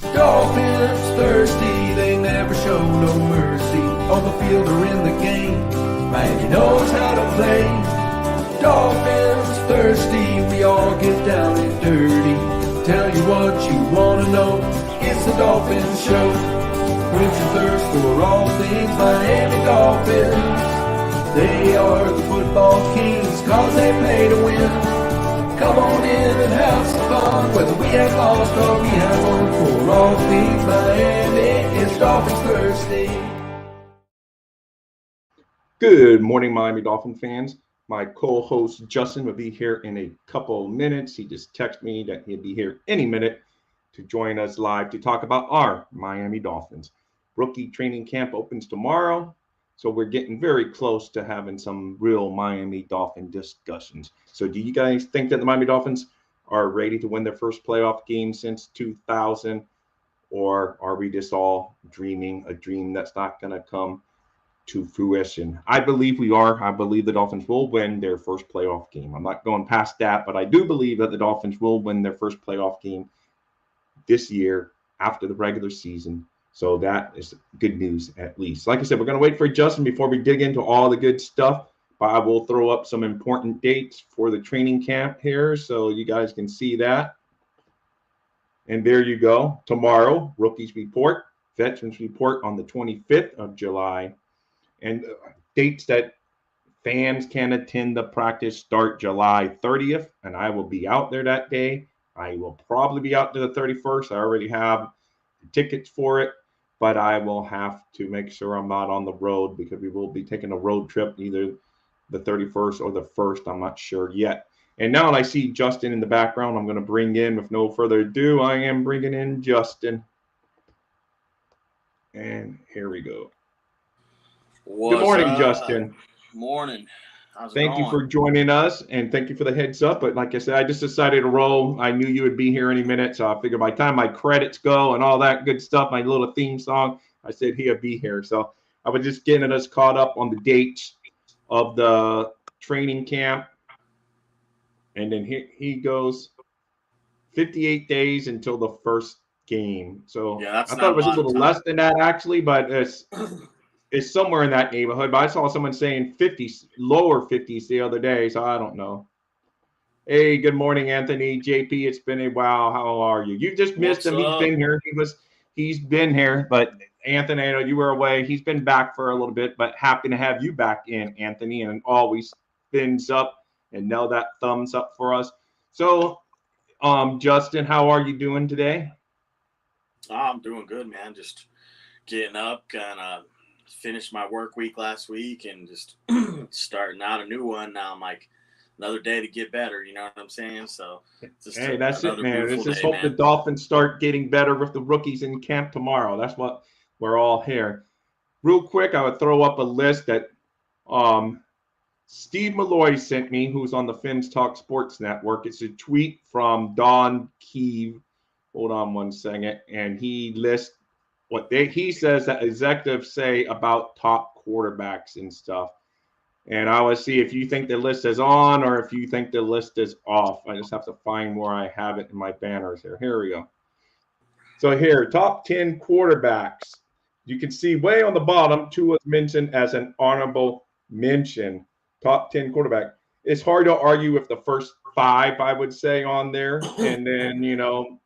Dolphins thirsty, they never show no mercy. On the field or in the game, Miami knows how to play. Dolphins thirsty, we all get down and dirty. Tell you what you wanna know, it's the Dolphins Show. Quench your thirst for all things Miami Dolphins. They are the football kings, cause they play to win. Come on in and have some fun, whether we have lost or we have won. For all things Miami, it's Dolphins Thursday. Good morning, Miami Dolphin fans. My co-host Justin will be here in a couple minutes. He just texted me that he'd be here any minute to join us live to talk about our Miami Dolphins. Rookie training camp opens tomorrow, so we're getting very close to having some real Miami Dolphin discussions. So do you guys think that the Miami Dolphins are ready to win their first playoff game since 2000? Or are we just all dreaming a dream that's not going to come to fruition? I believe we are. I believe the Dolphins will win their first playoff game. I'm not going past that, but I do believe that the Dolphins will win their first playoff game this year after the regular season. So that is good news, at least. Like I said, we're going to wait for Justin before we dig into all the good stuff. But I will throw up some important dates for the training camp here so you guys can see that. And there you go. Tomorrow, Rookies Report, Veterans Report on the 25th of July. And dates that fans can attend the practice start July 30th. And I will be out there that day. I will probably be out to the 31st. I already have the tickets for it. But I will have to make sure I'm not on the road because we will be taking a road trip either the 31st or the 1st. I'm not sure yet. And now that I see Justin in the background, I'm going to bring in, with no further ado, I am bringing in Justin. And here we go. Good morning, Justin. Morning. How's it Thank going? you for joining us, and thank you for the heads up. But like I said, I just decided to roll. I knew you would be here any minute, so I figured by the time my credits go and all that good stuff, my little theme song, I said he'd be here. So I was just getting us caught up on the dates of the training camp. And then he goes 58 days until the first game. So Yeah, that's I thought it was a little time. less than that, actually, but it's somewhere in that neighborhood. But I saw someone saying 50s, lower 50s the other day, so I don't know. Hey, good morning, Anthony. JP, it's been a while. How are you? You just missed him. He's been here. He's been here, but Anthony, I know you were away. He's been back for a little bit, but happy to have you back in, Anthony, and always thumbs up and nail that thumbs up for us. So, Justin, how are you doing today? I'm doing good, man. Just getting up, kind of finished my work week last week and just starting out a new one. Now I'm like, another day to get better, you know what I'm saying? So, hey, that's it, man. Let's just hope the Dolphins start getting better with the rookies in camp tomorrow. That's what we're all here. Real quick, I would throw up a list that Steve Malloy sent me, who's on the Fins Talk Sports Network. It's a tweet from Don Keeve. Hold on one second. And he lists what he says that executives say about top quarterbacks and stuff. And I will see if you think the list is on or if you think the list is off. I just have to find where I have it in my banners here. Here we go. So here, top 10 quarterbacks. You can see way on the bottom, Tua is mentioned as an honorable mention. Top 10 quarterback. It's hard to argue with the first 5, I would say, on there. And then,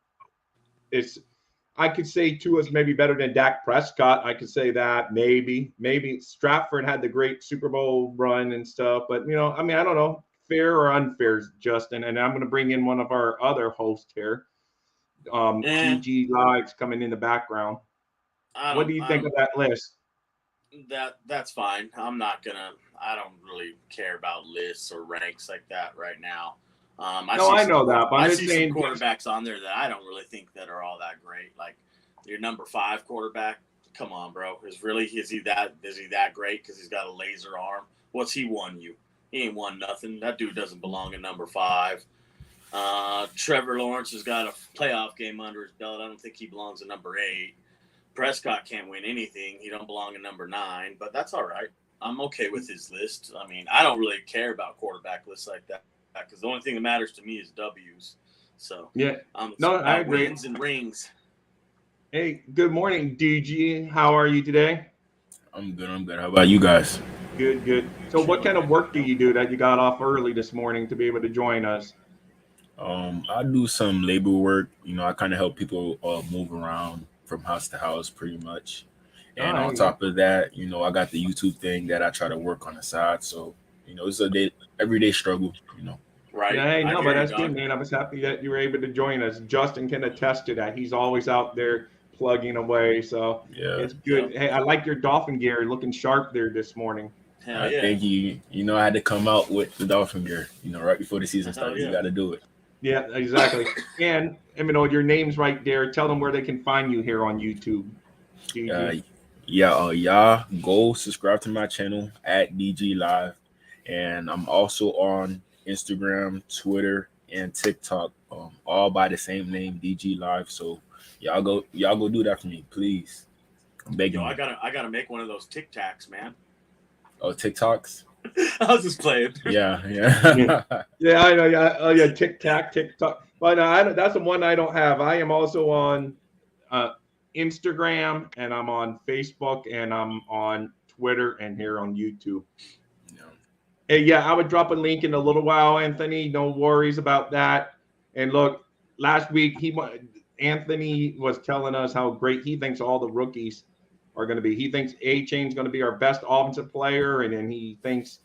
I could say Tua's maybe better than Dak Prescott. I could say that maybe Stratford had the great Super Bowl run and stuff. But, I don't know, fair or unfair, Justin. And I'm going to bring in one of our other hosts here. PG Live's coming in the background. What do you think of that list? That's fine. I don't really care about lists or ranks like that right now. I know that, but I see some quarterbacks on there that I don't really think that are all that great. Like your number 5 quarterback, come on, bro. Is he that great because he's got a laser arm? What's he won you? He ain't won nothing. That dude doesn't belong in number 5. Trevor Lawrence has got a playoff game under his belt. I don't think he belongs in number 8. Prescott can't win anything. He don't belong in number 9, but that's all right. I'm okay with his list. I mean, I don't really care about quarterback lists like that because the only thing that matters to me is W's. So yeah, I agree. Wins and rings. Hey, good morning, DG. How are you today? I'm good. I'm good. How about you guys? Good, good. So, what kind of work do you do that you got off early this morning to be able to join us? I do some labor work. I kind of help people move around from house to house, pretty much. Oh, And there on you go. top of that, I got the YouTube thing that I try to work on the side. So, it's a everyday struggle. Right. Yeah, hey, I no, hear but you, that's good, dog. man. I was happy that you were able to join us. Justin can attest to that. He's always out there plugging away. So Yeah. it's Yep. good. Hey, I like your dolphin gear looking sharp there this morning. Hell I yeah. think I had to come out with the Dolphin gear. Right before the season Hell started, you yeah. got to do it. Yeah, exactly. And, your name's right there. Tell them where they can find you here on YouTube, Uh, DG. yeah. Y'all go subscribe to my channel at DG Live, and I'm also on Instagram, Twitter, and TikTok, all by the same name, DG Live. So y'all go do that for me, please. I'm Yo, begging I you. gotta I gotta make one of those Tic Tacs, man. Oh, TikToks. I was just playing. Yeah, Yeah. yeah. Yeah, I know. Yeah. Oh, yeah. Tic Tac, TikTok. But that's the one I don't have. I am also on uh, Instagram, and I'm on Facebook, and I'm on Twitter, and here on YouTube. Yeah. Hey, yeah, I would drop a link in a little while, Anthony. No worries about that. And look, last week Anthony was telling us how great he thinks all the rookies are going to be. He thinks A Chain's going to be our best offensive player, and then he thinks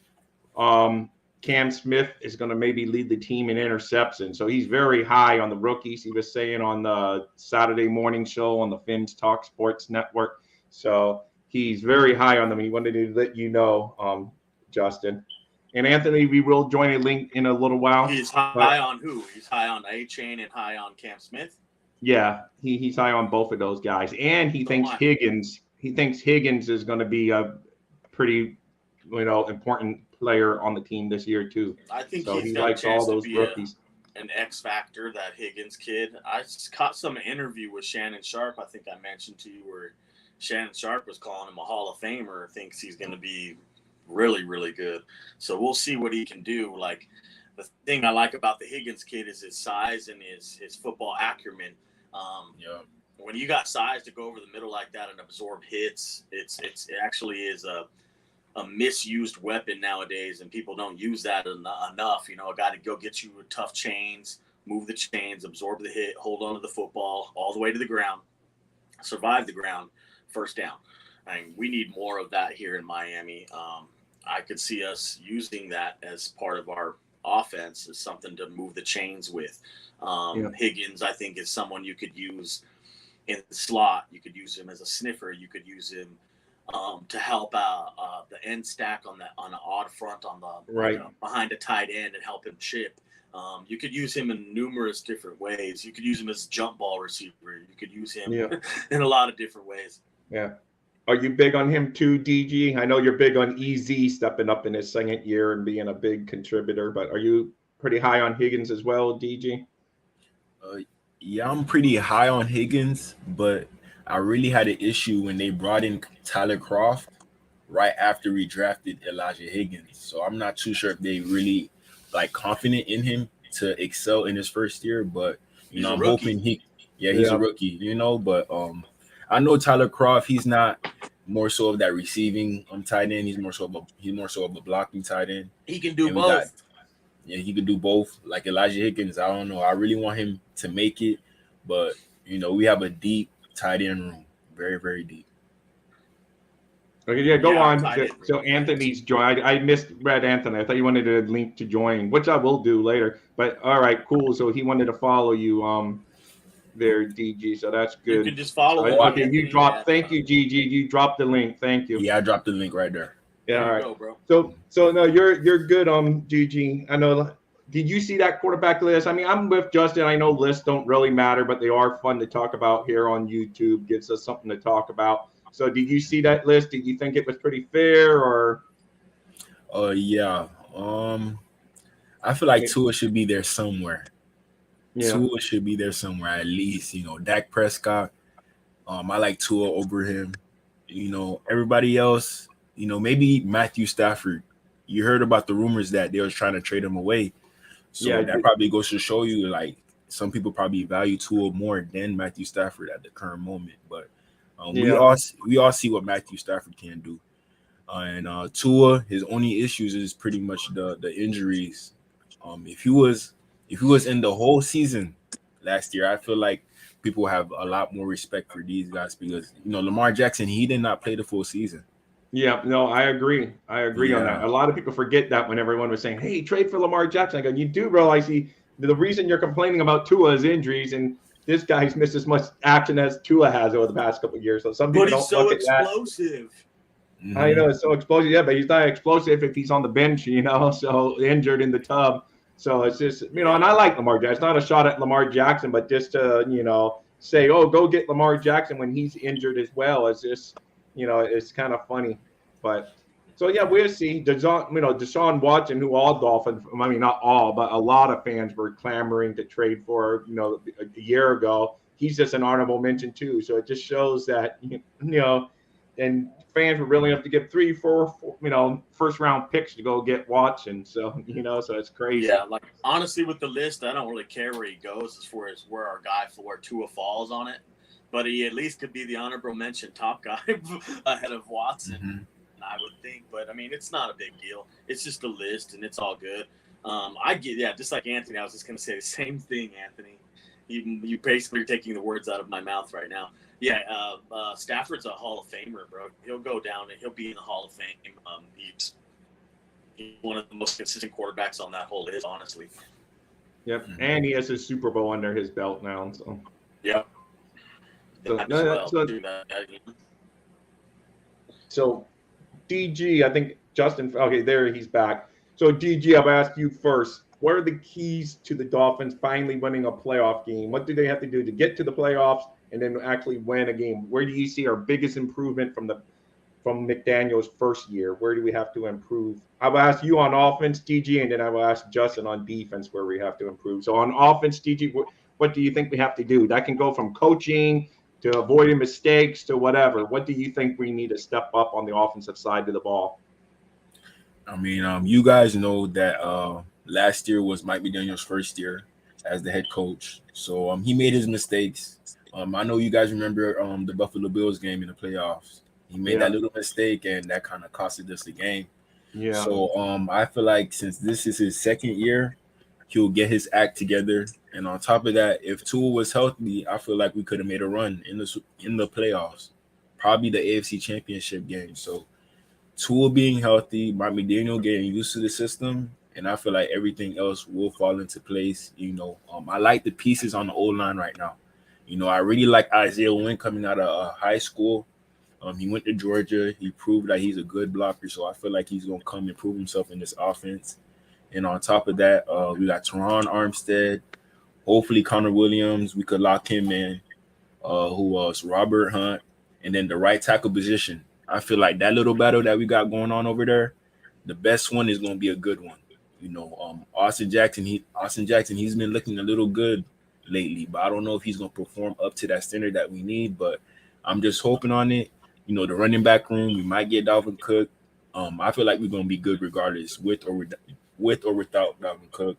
um, Cam Smith is going to maybe lead the team in interception. So he's very high on the rookies. He was saying on the Saturday morning show on the Finns Talk Sports Network. So he's very high on them. He wanted to let you know, Justin. And Anthony, we will join a link in a little while. He's high But on who? He's high on A Chain and high on Cam Smith. yeah, he's high on both of those guys. And So am I. He thinks Higgins is going to be a pretty, important player on the team this year too. I think So he's he got a likes all chance to those be rookies. an X factor, that Higgins kid. I caught some interview with Shannon Sharp. I think I mentioned to you where Shannon Sharp was calling him a Hall of Famer. Thinks he's going to be really, really good. So we'll see what he can do. Like the thing I like about the Higgins kid is his size and his football acumen. Um, Yeah. when you got size to go over the middle like that and absorb hits, it actually is a misused weapon nowadays, and people don't use that enough. A guy to go get you with tough chains, move the chains, absorb the hit, hold on to the football all the way to the ground, survive the ground, first down. I mean, we need more of that here in Miami. I could see us using that as part of our offense as something to move the chains with. Yeah. Higgins, I think, is someone you could use in the slot. You could use him as a sniffer. You could use him to help the end stack on an odd front on the Right. behind a tight end and help him chip. You could use him in numerous different ways. You could use him as a jump ball receiver. You could use him Yeah. in a lot of different ways. Yeah. Are you big on him too, DG? I know you're big on EZ stepping up in his second year and being a big contributor, but are you pretty high on Higgins as well, DG? Uh, yeah, I'm pretty high on Higgins, but I really had an issue when they brought in Tyler Croft right after we drafted Elijah Higgins. So I'm not too sure if they really like confident in him to excel in his first year, but He's a I'm rookie. hoping he's a Yeah. rookie, but I know Tyler Croft, he's not more so of that receiving tight end. He's more so of a blocking tight end. He can do And we got both. he could do both. Like Elijah Higgins, I don't know. I really want him to make it, but we have a deep tight end room, very very deep. Okay, yeah, go Yeah, our on. tight end So room is good too. Anthony's joined. I misread Anthony. I thought you wanted a link to join, which I will do later. But all right, cool. So he wanted to follow you, there, DG. So that's You good. can just follow Oh, me, Okay, you Anthony. dropped. Thank you, GG. You dropped the link. Thank you. yeah, I dropped the link right there. Yeah, There all you right. go, bro. So no, you're good, GG. I know. Did you see that quarterback list? I mean, I'm with Justin. I know lists don't really matter, but they are fun to talk about here on YouTube. Gives us something to talk about. So did you see that list? Did you think it was pretty fair, or Yeah. I feel like Tua should be there somewhere. yeah, Tua should be there somewhere at least. Dak Prescott. I like Tua over him. Everybody else. Maybe Matthew Stafford. You heard about the rumors that they was trying to trade him away. yeah, So that probably goes to show you, like, some people probably value Tua more than Matthew Stafford at the current moment. But Yeah. we all see what Matthew Stafford can do. And Tua, his only issues is pretty much the injuries. If he was in the whole season last year, I feel like people have a lot more respect for these guys because Lamar Jackson, he did not play the full season. Yeah, no, I agree. I agree on that. A lot of people forget that when everyone was saying, "Hey, trade for Lamar Jackson." I go, you do realize the reason you're complaining about Tua is injuries, and this guy's missed as much action as Tua has over the past couple of years. So some people don't look at that. But he's so explosive. I know it's so explosive, yeah, but he's not explosive if he's on the bench, so injured in the tub. So it's just, and I like Lamar Jackson. It's not a shot at Lamar Jackson, but just to, say, oh, go get Lamar Jackson when he's injured as well. It's just, it's kind of funny. But so, yeah, we'll see. Deshaun Watson, who all Dolphins, I mean, not all, but a lot of fans were clamoring to trade for, a year ago. He's just an honorable mention, too. So it just shows that, and fans were willing enough to give 3, 4, first round picks to go get Watson. So, so it's crazy. Yeah, like honestly, with the list, I don't really care where he goes as far as where our guy for Tua falls on it. But he at least could be the honorable mention top guy ahead of Watson. Mm-hmm. I would think, but I mean, it's not a big deal. It's just a list, and it's all good. I get, just like Anthony. I was just gonna say the same thing, Anthony. You basically are taking the words out of my mouth right now. Yeah, Stafford's a Hall of Famer, bro. He'll go down and he'll be in the Hall of Fame. He's one of the most consistent quarterbacks on that whole list, honestly. Yep, and he has his Super Bowl under his belt now. So. Yep. So DG, I think Justin. Okay, there he's back. So DG, I'll ask you first. What are the keys to the Dolphins finally winning a playoff game? What do they have to do to get to the playoffs and then actually win a game? Where do you see our biggest improvement from McDaniel's first year? Where do we have to improve? I will ask you on offense, DG, and then I will ask Justin on defense where we have to improve. So on offense, DG, what do you think we have to do? That can go from coaching to avoiding mistakes to whatever. What do you think we need to step up on the offensive side of the ball? I mean, you guys know that last year was Mike McDaniel's first year as the head coach. So he made his mistakes. I know you guys remember the Buffalo Bills game in the playoffs. He made that little mistake, and that kind of costed us the game. Yeah. So I feel like since this is his second year, he'll get his act together. And on top of that, if Tua was healthy, I feel like we could have made a run in the playoffs, probably the AFC Championship game. So Tua being healthy, Mike McDaniel getting used to the system, and I feel like everything else will fall into place. I like the pieces on the O-line right now. I really like Isaiah Wynn coming out of high school. He went to Georgia. He proved that he's a good blocker, so I feel like he's going to come and prove himself in this offense. And on top of that, we got Teron Armstead. Hopefully Connor Williams, we could lock him in. Who was Robert Hunt. And then the right tackle position. I feel like that little battle that we got going on over there, the best one is going to be a good one. Austin Jackson, he's been looking a little good lately, but I don't know if he's going to perform up to that standard that we need, but I'm just hoping on it. The running back room, we might get Dalvin Cook. I feel like we're going to be good regardless, with or without Dalvin Cook.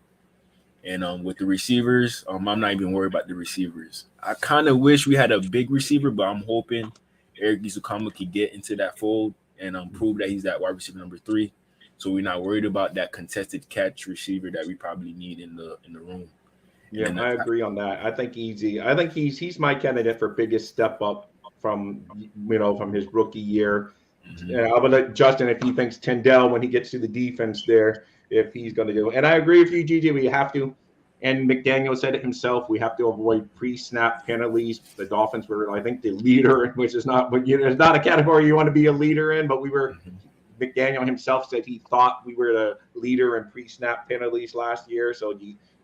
And with the receivers, I'm not even worried about the receivers. I kind of wish we had a big receiver, but I'm hoping Eric Gizukama could get into that fold and prove that he's that wide receiver number 3. So we're not worried about that contested catch receiver that we probably need in the room. Yeah, I agree on that. I think he's my candidate for biggest step up from his rookie year. Mm-hmm. And I would let Justin, if he thinks Tindall, when he gets to the defense there, if he's going to do it. And I agree with you, GG. We have to, and McDaniel said it himself, we have to avoid pre-snap penalties. The Dolphins were, I think, the leader, which is not, but it's not a category you want to be a leader in. But we were. Mm-hmm. McDaniel himself said he thought we were the leader in pre-snap penalties last year. So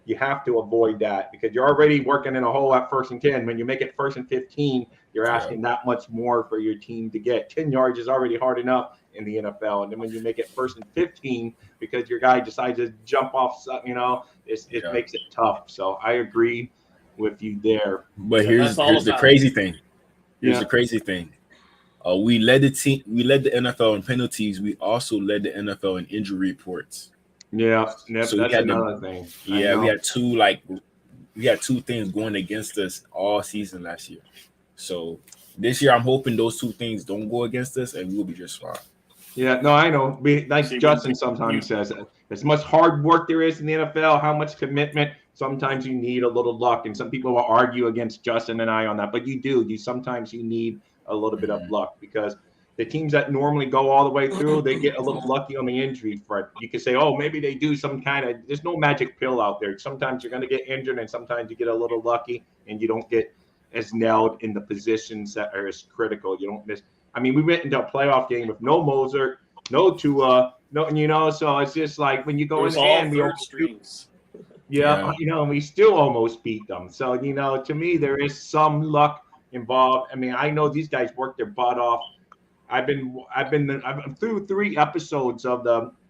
you have to avoid that because you're already working in a hole at 1st and 10. When you make it 1st and 15, you're asking that much more for your team to get. 10 yards is already hard enough in the NFL. And then when you make it 1st and 15 because your guy decides to jump off, it makes it tough. So I agree with you there. But here's the crazy thing. The crazy thing. We led the NFL in penalties. We also led the NFL in injury reports. Yeah, so that's another thing. Yeah, we had 2 we had two things going against us all season last year. So this year, I'm hoping those two things don't go against us, and we'll be just fine. Yeah, no, I know. Justin sometimes says, as much hard work there is in the NFL, how much commitment, sometimes you need a little luck. And some people will argue against Justin and I on that, but you do. Sometimes you need a little bit of luck, because the teams that normally go all the way through, they get a little lucky on the injury front. You could say, oh, maybe they do some kind of – there's no magic pill out there. Sometimes you're going to get injured, and sometimes you get a little lucky, and you don't get as nailed in the positions that are as critical. You don't miss – I mean, we went into a playoff game with no Mozart, no Tua, no, so it's just like when you go in the end, we almost strings. Yeah, and we still almost beat them. So, to me, there is some luck involved. I mean, I know these guys work their butt off. I'm through 3 episodes of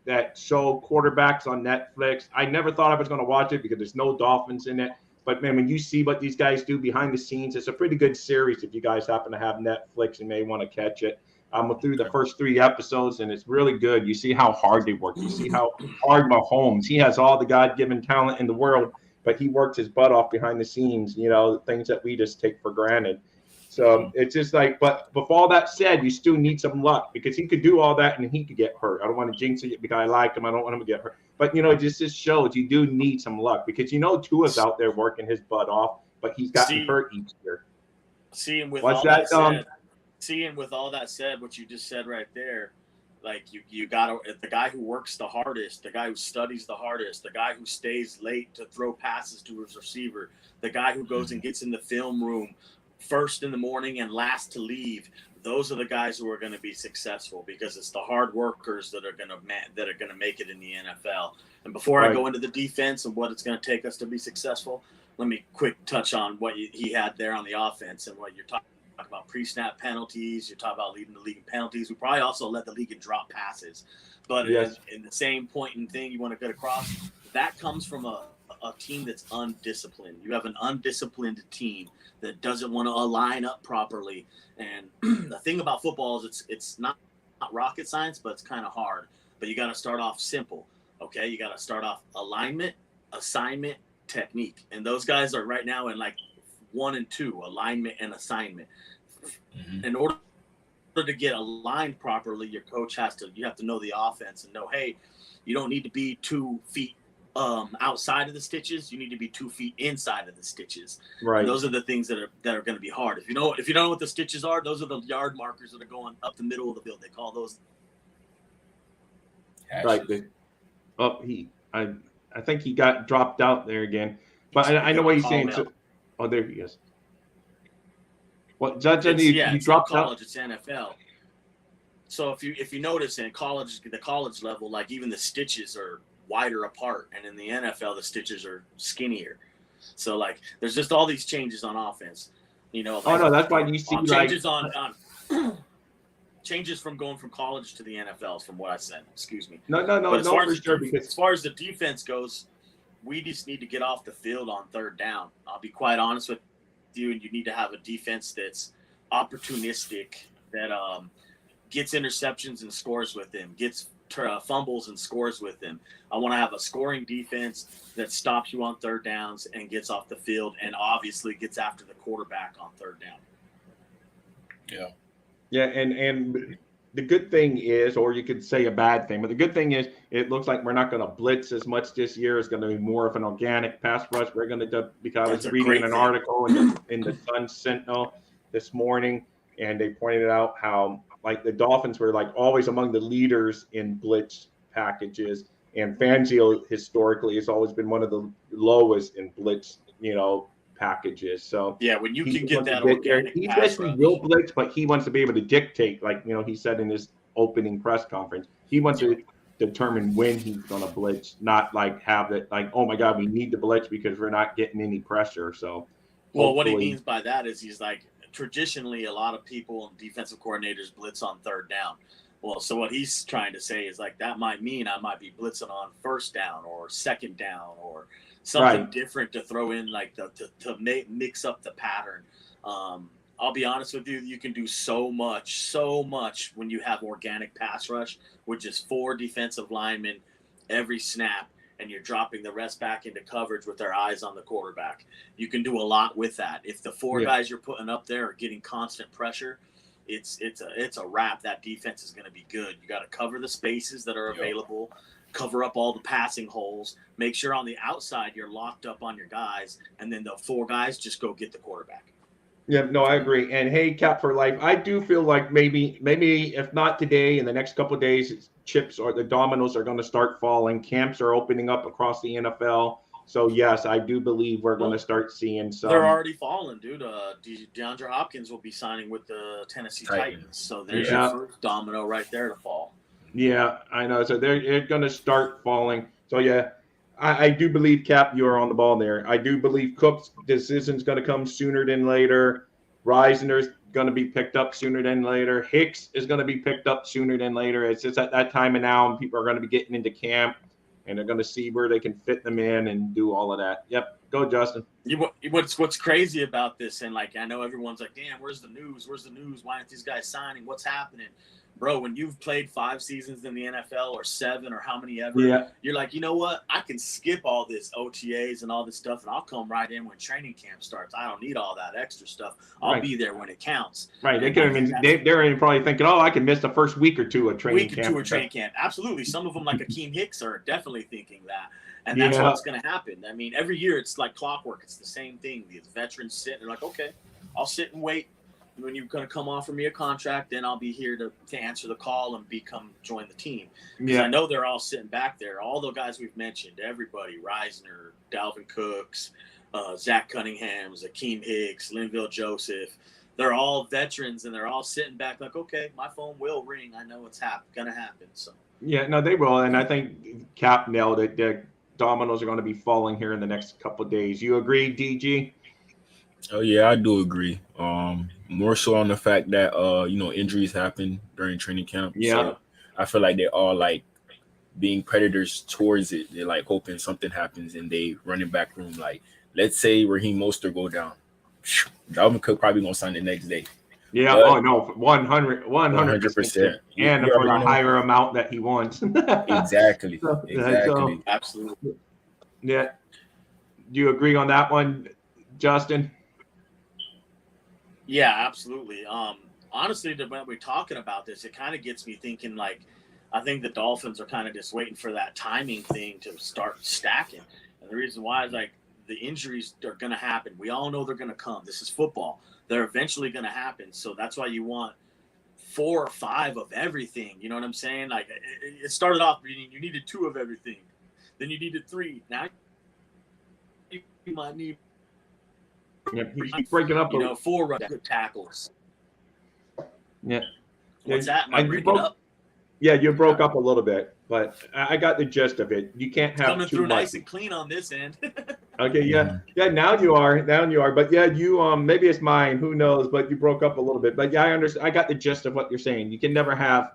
that show Quarterbacks on Netflix. I never thought I was going to watch it because there's no Dolphins in it. But, man, when you see what these guys do behind the scenes, it's a pretty good series. If you guys happen to have Netflix, you may want to catch it. I'm through the first 3 episodes, and it's really good. You see how hard they work. You see how hard Mahomes, he has all the God-given talent in the world, but he works his butt off behind the scenes, things that we just take for granted. So it's just like, but with all that said, you still need some luck, because he could do all that and he could get hurt. I don't want to jinx it because I like him. I don't want him to get hurt. But, it just shows you do need some luck, because, Tua's out there working his butt off, but he's gotten hurt each year. Seeing with all that said, what you just said right there, like you got the guy who works the hardest, the guy who studies the hardest, the guy who stays late to throw passes to his receiver, the guy who goes and gets in the film room first in the morning and last to leave. Those are the guys who are going to be successful, because it's the hard workers that are going to make it in the NFL. And before I go into the defense and what it's going to take us to be successful, let me quick touch on what he had there on the offense and what you're talking about. Pre-snap penalties. You're talking about leading the league in penalties. We probably also led the league in drop passes. But in the same point in thing you want to get across, that comes from a team that's undisciplined. You have an undisciplined team that doesn't want to align up properly. And the thing about football is it's not rocket science, but it's kind of hard. But you got to start off simple, okay? You got to start off alignment, assignment, technique. And those guys are right now in like 1 and 2, alignment and assignment. In order to get aligned properly, your coach you have to know the offense and know, hey, you don't need to be 2 feet outside of the stitches. You need to be 2 feet inside of the stitches. Right. And those are the things that are going to be hard. If you don't know what the stitches are, those are the yard markers that are going up the middle of the field. They call those. Right. I think he got dropped out there again, but I know what he's saying. So, there he is. What Judge? You dropped out. College, it's NFL. So if you notice in college, the college level, like even the stitches are wider apart, and in the NFL the stitches are skinnier. So like there's just all these changes on offense, that's why you see changes on changes from going from college to the NFL, from what I said. Excuse me. No, for sure. Because as far as the defense goes, we just need to get off the field on 3rd down. I'll be quite honest with you, and you need to have a defense that's opportunistic, that gets interceptions and scores with them, gets fumbles and scores with them. I want to have a scoring defense that stops you on 3rd downs and gets off the field, and obviously gets after the quarterback on 3rd down. Yeah, and the good thing is, or you could say a bad thing, but the good thing is it looks like we're not going to blitz as much this year. It's going to be more of an organic pass rush. We're going to, because I was reading an article in the Sun Sentinel this morning, and they pointed out how like the Dolphins were like always among the leaders in blitz packages, and Fangio historically has always been one of the lowest in blitz, packages. So yeah, when you can get that organic he basically will blitz, but he wants to be able to dictate, like he said in his opening press conference, he wants to determine when he's going to blitz, not like have it like, oh my God, we need to blitz because we're not getting any pressure. So what he means by that is he's like, traditionally a lot of people and defensive coordinators blitz on 3rd down. Well, so what he's trying to say is like that might mean I might be blitzing on 1st down or 2nd down or something different to throw in, like to mix up the pattern. I'll be honest with you, you can do so much when you have organic pass rush with just 4 defensive linemen every snap, and you're dropping the rest back into coverage with their eyes on the quarterback. You can do a lot with that. If the four guys you're putting up there are getting constant pressure, it's a wrap. That defense is going to be good. You got to cover the spaces that are available, cover up all the passing holes, make sure on the outside you're locked up on your guys, and then the four guys just go get the quarterback. Yeah, no, I agree. And hey, Cap for life, I do feel like maybe if not today, in the next couple of days, chips or the dominoes are going to start falling. Camps are opening up across the NFL. So yes, I do believe we're going to start seeing some. They're already falling, dude. DeAndre Hopkins will be signing with the Tennessee Titans. So there's your first domino right there to fall. Yeah, I know. So they're going to start falling. So yeah, I do believe, Cap, you are on the ball there. I do believe Cook's decision is going to come sooner than later. Reisner's going to be picked up sooner than later. Hicks is going to be picked up sooner than later. It's just at that time of now, and people are going to be getting into camp, and they're going to see where they can fit them in and do all of that. Yep. Go, Justin. What's crazy about this, and like I know everyone's like, damn, where's the news? Where's the news? Why aren't these guys signing? What's happening? Bro, when you've played 5 seasons in the NFL or 7 or how many ever, you're like, you know what? I can skip all this OTAs and all this stuff, and I'll come right in when training camp starts. I don't need all that extra stuff. I'll be there when it counts. Right. They're probably thinking, oh, I can miss the first week or two of training camp. Absolutely. Some of them, like Akeem Hicks, are definitely thinking that. And that's what's going to happen. I mean, every year it's like clockwork. It's the same thing. These veterans sit and they're like, okay, I'll sit and wait. When you're going to come offer me a contract, then I'll be here to answer the call and join the team. Because I know they're all sitting back there. All the guys we've mentioned, everybody, Reisner, Dalvin Cooks, Zach Cunningham, Akeem Hicks, Linville Joseph, they're all veterans, and they're all sitting back like, okay, my phone will ring. I know it's going to happen. So yeah, no, they will. And I think Cap nailed it. The dominoes are going to be falling here in the next couple of days. You agree, DG? Oh yeah, I do agree. More so on the fact that injuries happen during training camp. Yeah. So I feel like they're all like being predators towards it. They're like hoping something happens and they running back room. Like, let's say Raheem Mostert go down. Dalvin Cook probably gonna sign the next day. Yeah, but 100%. And for the higher amount that he wants. Exactly. Exactly. Absolutely. Yeah. Do you agree on that one, Justin? Yeah, absolutely. Honestly, when we're talking about this, it kind of gets me thinking, like, I think the Dolphins are kind of just waiting for that timing thing to start stacking. And the reason why is, like, the injuries are going to happen. We all know they're going to come. This is football. They're eventually going to happen. So that's why you want 4 or 5 of everything. You know what I'm saying? Like, it started off, you needed 2 of everything. Then you needed 3. Now you might need – yeah, he's breaking up. 4 good tackles. Yeah. What's that? Am I breaking up? Yeah, you broke up a little bit, but I got the gist of it. You can't have coming too through much. Nice and clean on this end. Okay, yeah. Now you are. But yeah, you maybe it's mine. Who knows? But you broke up a little bit. But yeah, I understand. I got the gist of what you're saying. You can never have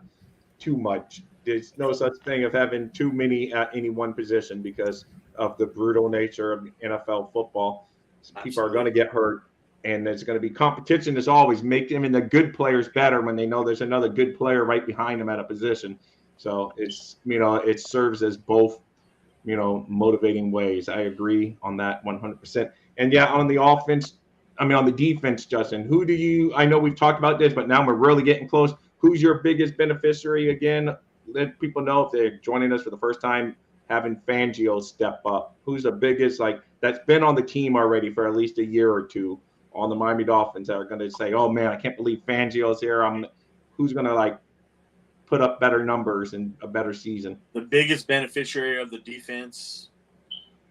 too much. There's no such thing of having too many at any one position because of the brutal nature of NFL football. People are going to get hurt, and there's going to be competition as always. Make them and the good players better when they know there's another good player right behind them at a position. So it's it serves as both motivating ways. I agree on that 100%. And yeah, on the offense, on the defense, Justin, who do you? I know we've talked about this, but now we're really getting close. Who's your biggest beneficiary? Again, let people know if they're joining us for the first time. Having Fangio step up. Who's the biggest, that's been on the team already for at least a year or two on the Miami Dolphins that are going to say, oh, man, I can't believe Fangio's here. Who's going to, put up better numbers and a better season? The biggest beneficiary of the defense,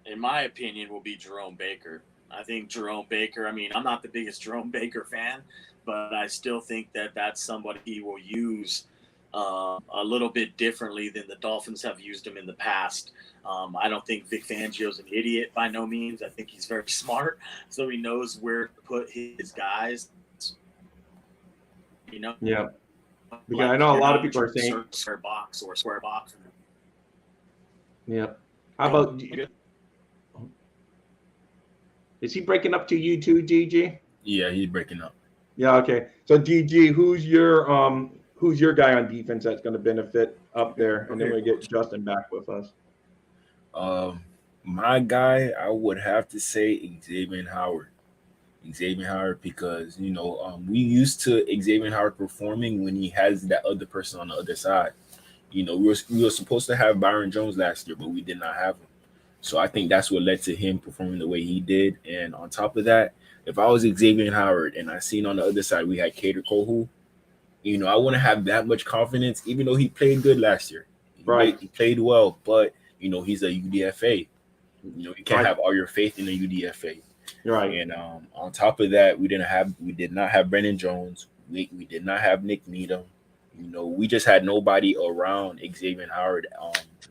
in my opinion, will be Jerome Baker. I think Jerome Baker, I'm not the biggest Jerome Baker fan, but I still think that that's somebody he will use a little bit differently than the Dolphins have used him in the past. I don't think Vic Fangio's an idiot by no means. I think he's very smart, so he knows where to put his guys. Yeah. Because I know a lot of people are saying square box. Yeah. How about? Is he breaking up to you too, DG? Yeah, he's breaking up. Yeah. Okay. So DG, who's your guy on defense that's going to benefit up there? And then we get Justin back with us. My guy, I would have to say Xavier Howard. Xavier Howard, because we used to Xavier Howard performing when he has that other person on the other side. We were supposed to have Byron Jones last year, but we did not have him. So I think that's what led to him performing the way he did. And on top of that, if I was Xavier Howard and I seen on the other side we had Cater Kohu, I wouldn't have that much confidence, even though he played good last year. Right. He played well, but he's a UDFA. You can't Right. have all your faith in a UDFA. Right. And on top of that, we did not have Brennan Jones. We did not have Nick Needham. We just had nobody around Xavier Howard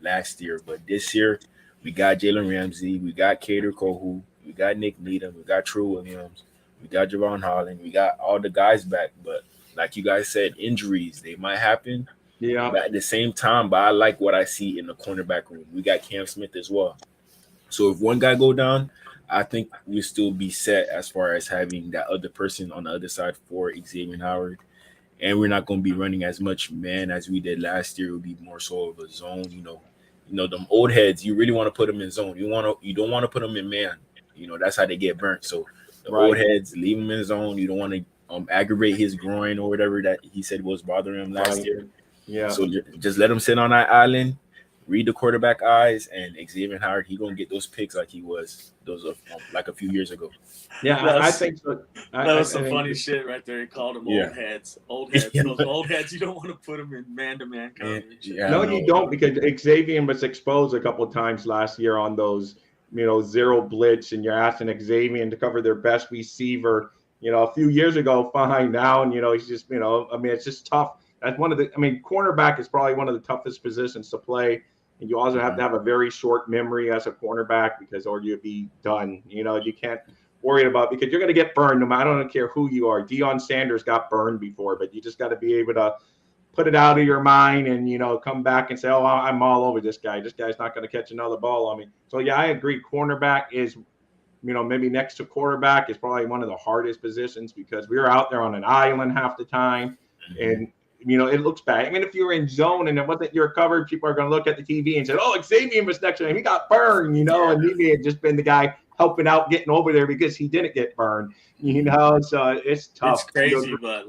last year. But this year, we got Jalen Ramsey, we got Cater Kohu, we got Nick Needham, we got True Williams, we got Javon Holland, we got all the guys back. But like you guys said, injuries, they might happen. Yeah. But at the same time, but I like what I see in the cornerback room. We got Cam Smith as well. So if one guy go down, I think we'll still be set as far as having that other person on the other side for Xavier Howard. And we're not going to be running as much man as we did last year. It would be more so of a zone. Them old heads, you really want to put them in zone. You don't want to put them in man. That's how they get burnt. So the old heads, leave them in zone. You don't want to aggravate his groin or whatever that he said was bothering him last year. Yeah. So just let him sit on that island. Read the quarterback eyes, and Xavier Howard, he gonna get those picks like he was like a few years ago. Yeah, I think so. That was some funny shit right there. He called them old heads. Old heads. Those old heads, you don't want to put them in man-to-man coverage. No, you don't, because Xavier was exposed a couple of times last year on those, zero blitz, and you're asking Xavier to cover their best receiver. A few years ago, fine. Now, and he's just, it's just tough. That's cornerback is probably one of the toughest positions to play. And you also have to have a very short memory as a cornerback, or you'll be done. You can't worry about, because you're going to get burned. I don't care who you are. Deion Sanders got burned before, but you just got to be able to put it out of your mind and, come back and say, oh, I'm all over this guy. This guy's not going to catch another ball on me. So, yeah, I agree. Cornerback is, maybe next to quarterback is probably one of the hardest positions, because we were out there on an island half the time. And it looks bad. If you're in zone and it wasn't your cover, people are going to look at the TV and say, oh, Xavier was next to him. He got burned, and he may have just been the guy helping out, getting over there because he didn't get burned, So it's tough. It's crazy, but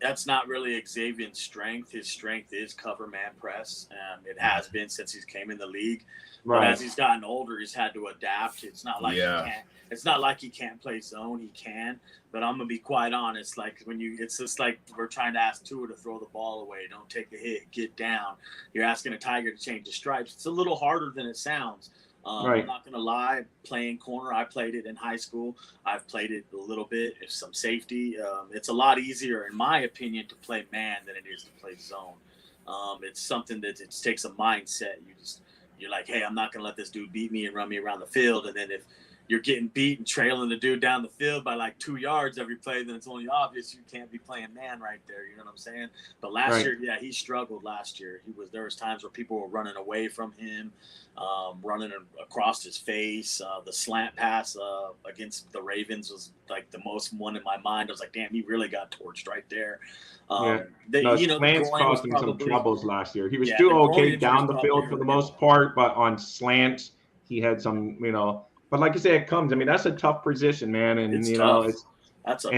that's not really Xavier's strength. His strength is cover man press. It has been since he came in the league. Right. But as he's gotten older, he's had to adapt. It's not like he can't. It's not like he can't play zone. He can. But I'm gonna be quite honest. It's just like we're trying to ask Tua to throw the ball away. Don't take the hit. Get down. You're asking a Tiger to change the stripes. It's a little harder than it sounds. Right. I'm not gonna lie. Playing corner, I played it in high school. I've played it a little bit. If some safety, it's a lot easier, in my opinion, to play man than it is to play zone. It's something that it takes a mindset. You're like, hey, I'm not gonna let this dude beat me and run me around the field. And then if you're getting beat and trailing the dude down the field by 2 yards every play, then it's only obvious you can't be playing man right there. You know what I'm saying? But last year, he struggled last year. There was times where people were running away from him, running across his face. The slant pass against the Ravens was the most one in my mind. I was like, damn, he really got torched right there. Slants caused him some troubles last year. He was still okay down the field for the most part, but on slants, he had some, But like you say, it comes. That's a tough position, man. And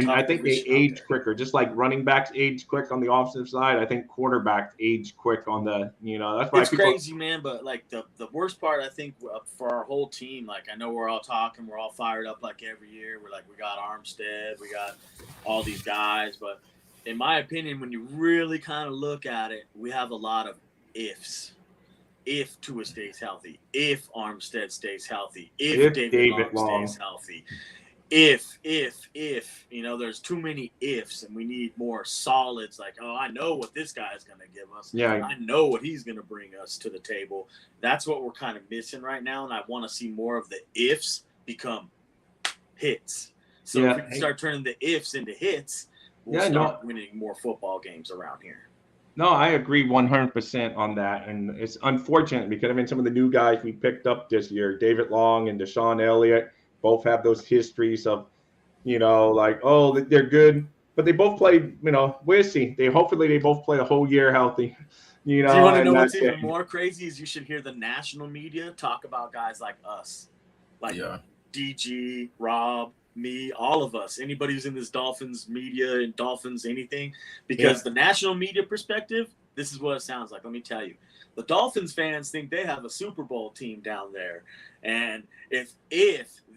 I think they age quicker, just like running backs age quick on the offensive side. I think quarterbacks age quick on the, that's why it's crazy, man. But the worst part, I think, for our whole team, I know we're all talking, we're all fired up every year. We're we got Armstead, we got all these guys. But in my opinion, when you really kind of look at it, we have a lot of ifs. If Tua stays healthy, if Armstead stays healthy, if David Long stays healthy, if, there's too many ifs, and we need more solids. I know what this guy is going to give us. Yeah. I know what he's going to bring us to the table. That's what we're kind of missing right now, and I want to see more of the ifs become hits. So if we can start turning the ifs into hits, we'll start winning more football games around here. No, I agree 100% on that. And it's unfortunate because, some of the new guys we picked up this year, David Long and Deshaun Elliott, both have those histories of, they're good, but they both played. We'll see. Hopefully they both play a whole year healthy. Do you want to know what's even more crazy is you should hear the national media talk about guys like us, like DG, Rob, me, all of us, anybody who's in this Dolphins media and Dolphins anything, because the national media perspective, this is what it sounds like. Let me tell you. The Dolphins fans think they have a Super Bowl team down there. And if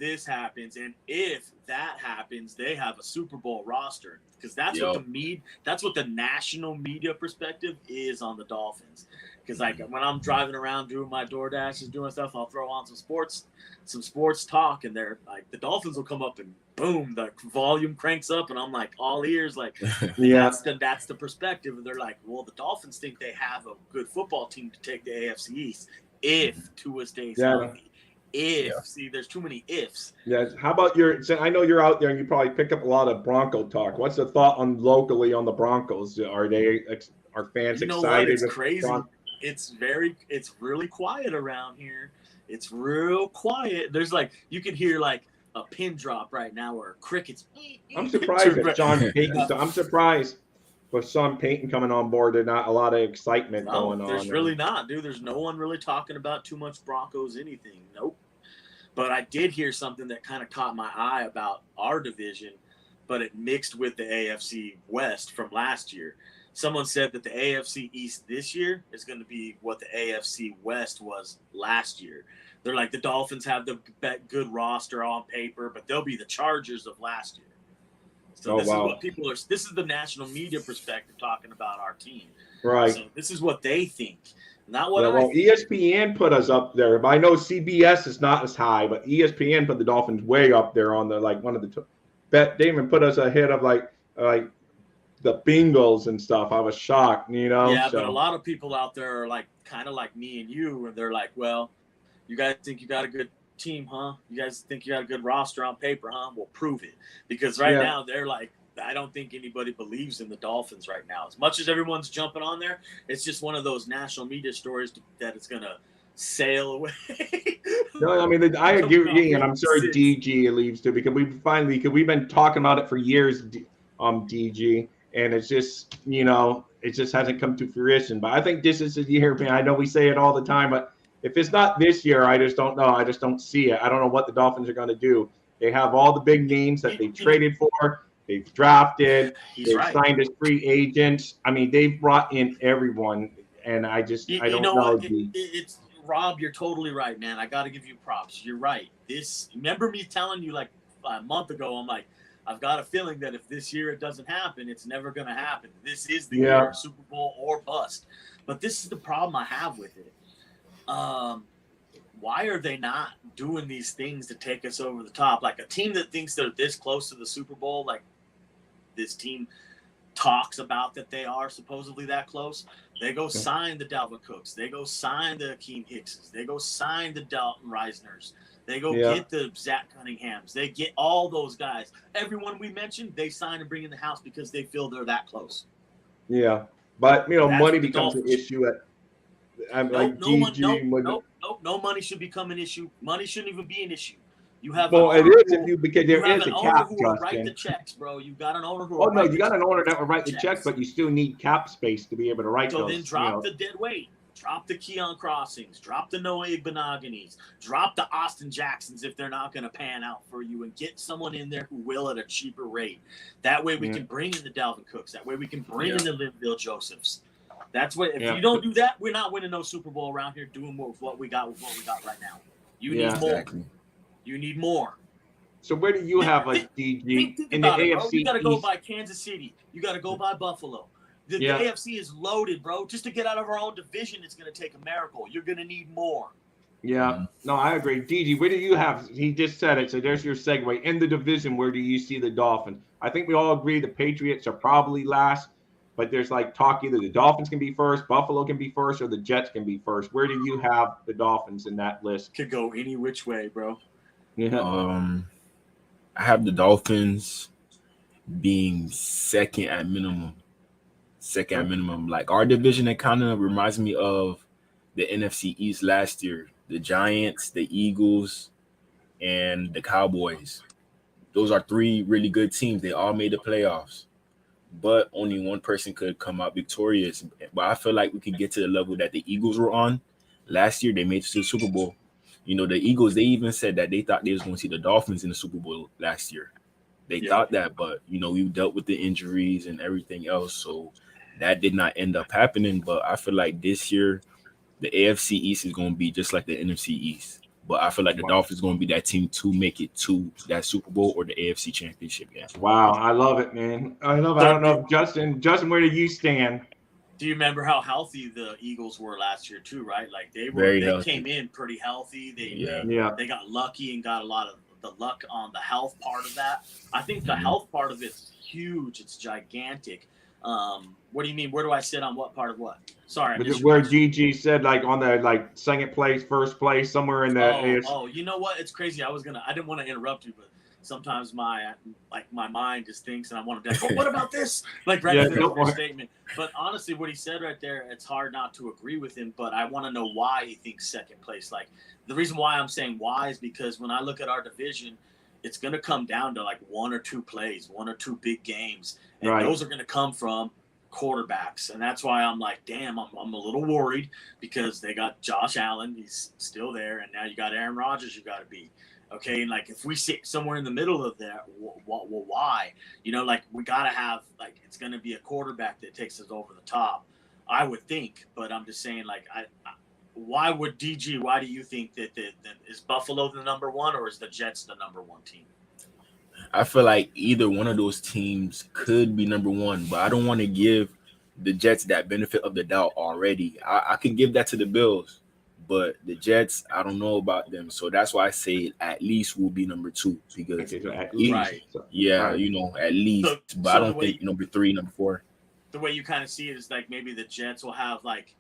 this happens and if that happens, they have a Super Bowl roster. Because that's what the national media perspective is on the Dolphins. Because when I'm driving around doing my DoorDashes, doing stuff, I'll throw on some sports talk, and they're like, the Dolphins will come up and boom, the volume cranks up, and I'm like all ears, like that's the perspective. And they're like, well, the Dolphins think they have a good football team to take the AFC East if Tua stays healthy. See, there's too many ifs. Yeah. How about I know you're out there and you probably pick up a lot of Bronco talk. What's the thought locally on the Broncos? Are fans excited? What? It's crazy. It's really quiet around here. It's real quiet. There's you can hear a pin drop right now or crickets. I'm surprised at Sean Payton. I'm surprised with Sean Payton coming on board. There's not a lot of excitement going on. There's really not, dude. There's no one really talking about too much Broncos anything. Nope. But I did hear something that kind of caught my eye about our division, but it mixed with the AFC West from last year. Someone said that the AFC East this year is going to be what the AFC West was last year. They're like, the Dolphins have the good roster on paper, but they'll be the Chargers of last year. So is what this is the national media perspective talking about our team. Right. So this is what they think. Not what ESPN put us up there. But I know CBS is not as high, but ESPN put the Dolphins way up there on the one of the they even put us ahead of the Bengals and stuff. I was shocked, Yeah, but a lot of people out there are kind of like me and you, and they're like, well, you guys think you got a good team, huh? You guys think you got a good roster on paper, huh? Well, prove it. Because now they're like, I don't think anybody believes in the Dolphins right now. As much as everyone's jumping on there, it's just one of those national media stories that it's going to sail away. No, I mean, I agree, and I'm sorry DG leaves too, because we've been talking about it for years, DG, and it's just, it just hasn't come to fruition. But I think this is the year, man. I know we say it all the time, but if it's not this year, I just don't know. I just don't see it. I don't know what the Dolphins are going to do. They have all the big names that they traded for. They've drafted. They've signed as free agents. I mean, they've brought in everyone, and I don't know. It's Rob. You're totally right, man. I got to give you props. You're right. Remember me telling you a month ago? I'm like, I've got a feeling that if this year it doesn't happen, it's never going to happen. This is the year, Super Bowl or bust. But this is the problem I have with it. Why are they not doing these things to take us over the top? Like a team that thinks they're this close to the Super Bowl, like this team talks about that they are supposedly that close. They go sign the Dalvin Cooks. They go sign the Akeem Hickses. They go sign the Dalton Reisners. They go get the Zach Cunninghams. They get all those guys. Everyone we mentioned, they sign and bring in the house because they feel they're that close. Yeah, but money becomes an issue at. No money should become an issue. Money shouldn't even be an issue. You have it is because there is a cap. Who will write the checks, bro. You got an owner who. You got an owner that will write the checks, but you still need cap space to be able to write those. So then drop the dead weight. Drop the Keon Crossings. Drop the Noah Igbinogheni's. Drop the Austin Jacksons if they're not going to pan out for you, and get someone in there who will at a cheaper rate. That way we can bring in the Dalvin Cooks. That way we can bring in the Linville Josephs. That's what. If you don't do that, we're not winning no Super Bowl around here. Doing more with what we got right now. You need more. Exactly. You need more. So where do you have a DG in the AFC? Bro. You got to go by Kansas City. You got to go by Buffalo. The AFC is loaded, bro. Just to get out of our own division, it's going to take a miracle. You're going to need more. Yeah. No, I agree. DG, where do you have? He just said it. So there's your segue. In the division, where do you see the Dolphins? I think we all agree the Patriots are probably last. But there's talk either the Dolphins can be first, Buffalo can be first, or the Jets can be first. Where do you have the Dolphins in that list? Could go any which way, bro. Yeah. I have the Dolphins being second at minimum. Like our division, it kind of reminds me of the NFC East last year. The Giants, the Eagles, and the Cowboys. Those are three really good teams. They all made the playoffs. but only one person could come out victorious. But I feel like we could get to the level that the Eagles were on last year. They made it to the Super Bowl. You know, the Eagles, they even said that they thought they was going to see the Dolphins in the Super Bowl last year. They thought that, but, you know, we dealt with the injuries and everything else. So that did not end up happening. But I feel like this year, the AFC East is going to be just like the NFC East. But I feel like the Dolphins are going to be that team to make it to that Super Bowl or the AFC Championship game. Wow, I love it, man. I love it. I don't know, Justin, where do you stand? Do you remember how healthy the Eagles were last year too, right? Like they came in pretty healthy. They got lucky and got a lot of the luck on the health part of that. I think the health part of it's huge. It's gigantic. What do you mean? Where do I sit on what part of what? Sorry, where GG said like on the second place, first place, somewhere in the AFC. Oh, you know what? It's crazy. I didn't want to interrupt you, but sometimes my mind just thinks, and I want to be like, oh, what about this? Like right after your statement. But honestly, what he said right there, it's hard not to agree with him. But I want to know why he thinks second place. Like the reason why I'm saying why is because when I look at our division, it's going to come down to like one or two plays, one or two big games, and those are going to come from quarterbacks. And that's why I'm like, damn, I'm a little worried because they got Josh Allen, he's still there, and now you got Aaron Rodgers you got to beat. Okay, and like if we sit somewhere in the middle of that, well, why? You know, like we got to have like it's going to be a quarterback that takes us over the top, I would think. But I'm just saying, like, why would DG? Why do you think that is Buffalo the number one or is the Jets the number one team? I feel like either one of those teams could be number one, but I don't want to give the Jets that benefit of the doubt already. I could give that to the Bills, but the Jets, I don't know about them. So that's why I say at least will be number two because at least, you know, at least. But I don't think number three, number four. The way you kind of see it is like maybe the Jets will have like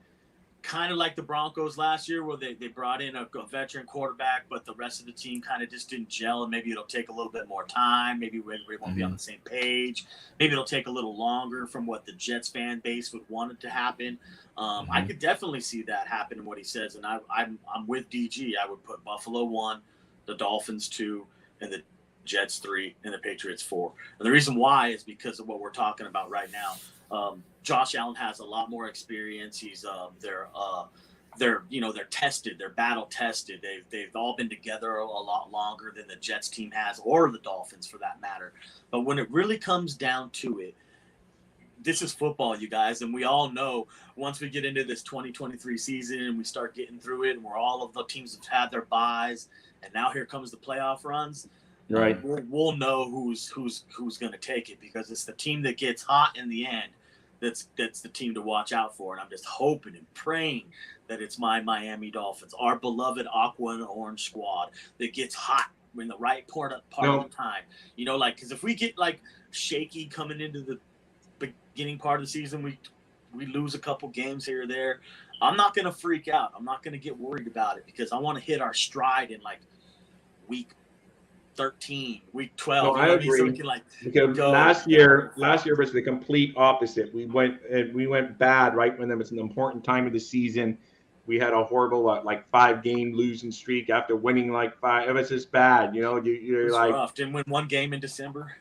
kind of like the Broncos last year where they brought in a veteran quarterback, but the rest of the team kind of just didn't gel, and maybe it'll take a little bit more time. Maybe everybody won't be on the same page. Maybe it'll take a little longer from what the Jets fan base would want it to happen. I could definitely see that happen in what he says, and I'm with DG. I would put Buffalo 1, the Dolphins 2, and the Jets 3, and the Patriots 4. And the reason why is because of what we're talking about right now. Josh Allen has a lot more experience. He's they're tested, they're battle tested. They've all been together a lot longer than the Jets team has, or the Dolphins for that matter. But when it really comes down to it, this is football, you guys, and we all know once we get into this 2023 season and we start getting through it, and where all of the teams have had their byes, and now here comes the playoff runs. Right, we'll know who's going to take it because it's the team that gets hot in the end. That's the team to watch out for, and I'm just hoping and praying that it's my Miami Dolphins, our beloved aqua and orange squad that gets hot in the right part of the time. You know, like because if we get like shaky coming into the beginning part of the season, we lose a couple games here or there. I'm not going to freak out. I'm not going to get worried about it because I want to hit our stride in like week 13, week 12. No, I agree. Because last year was the complete opposite. We went bad right when it was an important time of the season. We had a horrible 5-game losing streak after winning like 5. It was just bad, you know. You're like rough. Didn't win one game in December.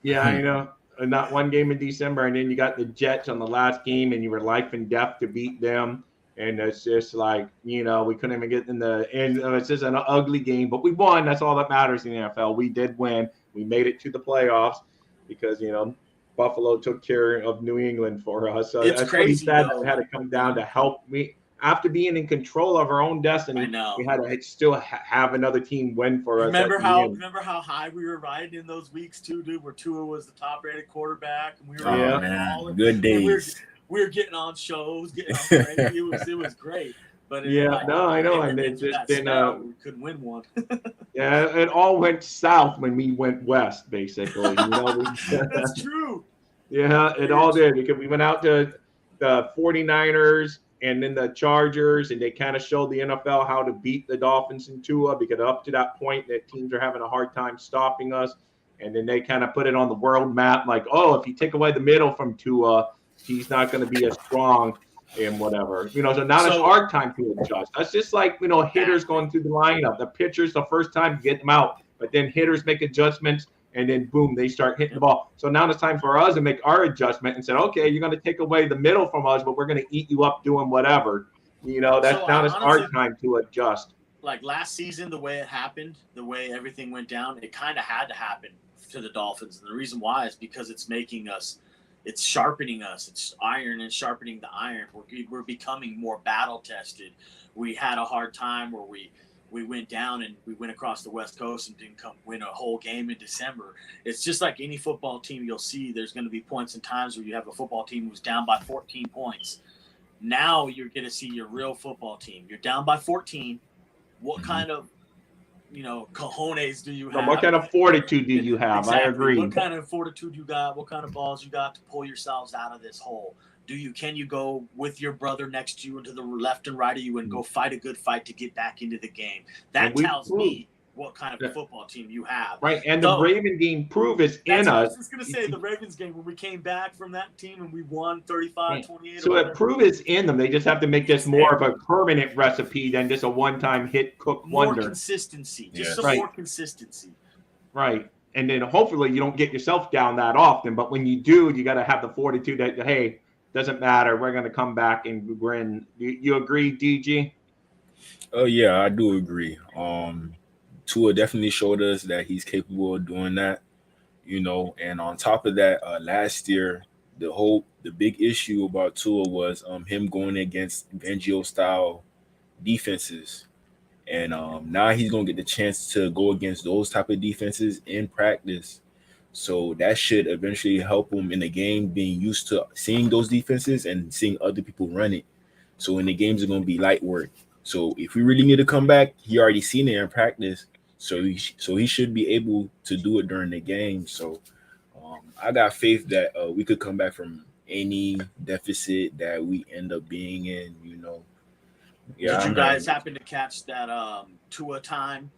Yeah, you know, not one game in December, and then you got the Jets on the last game, and you were life and death to beat them. And it's just like, you know, we couldn't even get in the end. It's just an ugly game, but we won. That's all that matters in the NFL. We did win. We made it to the playoffs because, you know, Buffalo took care of New England for us. So it's crazy. That had to come down to help me. After being in control of our own destiny, we had to still have another team win for us. Remember how high we were riding in those weeks too, dude, where Tua was the top-rated quarterback, and we were good days. We were getting on shows, getting on radio. It was great. But I know, and it just didn't. We couldn't win one. Yeah, it all went south when we went west, basically. You know, that's true. Yeah, it all did because we went out to the 49ers and then the Chargers, and they kind of showed the NFL how to beat the Dolphins and Tua because up to that point, that teams are having a hard time stopping us. And then they kind of put it on the world map, like, oh, if you take away the middle from Tua, he's not going to be as strong and whatever. You know, so now it's hard time to adjust. That's just like, you know, hitters going through the lineup. The pitchers, the first time, you get them out. But then hitters make adjustments, and then boom, they start hitting the ball. So now it's time for us to make our adjustment and say, okay, you're going to take away the middle from us, but we're going to eat you up doing whatever. That's now it's our time to adjust. Like last season, the way it happened, the way everything went down, it kind of had to happen to the Dolphins. And the reason why is because it's making us, it's sharpening us. It's iron and sharpening the iron. We're becoming more battle tested. We had a hard time where we went down and we went across the West Coast and didn't come win a whole game in December. It's just like any football team you'll see. There's going to be points and times where you have a football team who's down by 14 points. Now you're going to see your real football team. You're down by 14. What kind of, cojones do you have? What kind of fortitude do you have? Exactly. I agree. What kind of fortitude you got? What kind of balls you got to pull yourselves out of this hole? Can you go with your brother next to you and to the left and right of you and go fight a good fight to get back into the game? That tells me what kind of a football team you have. Right, and the Raven game prove is in us. I was just going to say, the Ravens game, when we came back from that team and we won 35-28. So it prove is in them. They just have to make this more of a permanent recipe than just a one-time hit cook wonder. More consistency. Just some more consistency. Right. And then hopefully you don't get yourself down that often. But when you do, you got to have the fortitude that, hey, doesn't matter. We're going to come back and win. You agree, DG? Oh, yeah, I do agree. Tua definitely showed us that he's capable of doing that, and on top of that, last year, the big issue about Tua was him going against Fangio style defenses. And now he's going to get the chance to go against those type of defenses in practice. So that should eventually help him in the game, being used to seeing those defenses and seeing other people run it. So in the games, are going to be light work. So if we really need to come back, he already seen it in practice. So he should be able to do it during the game. So I got faith that we could come back from any deficit that we end up being in, Yeah. Did you guys happen to catch that Tua time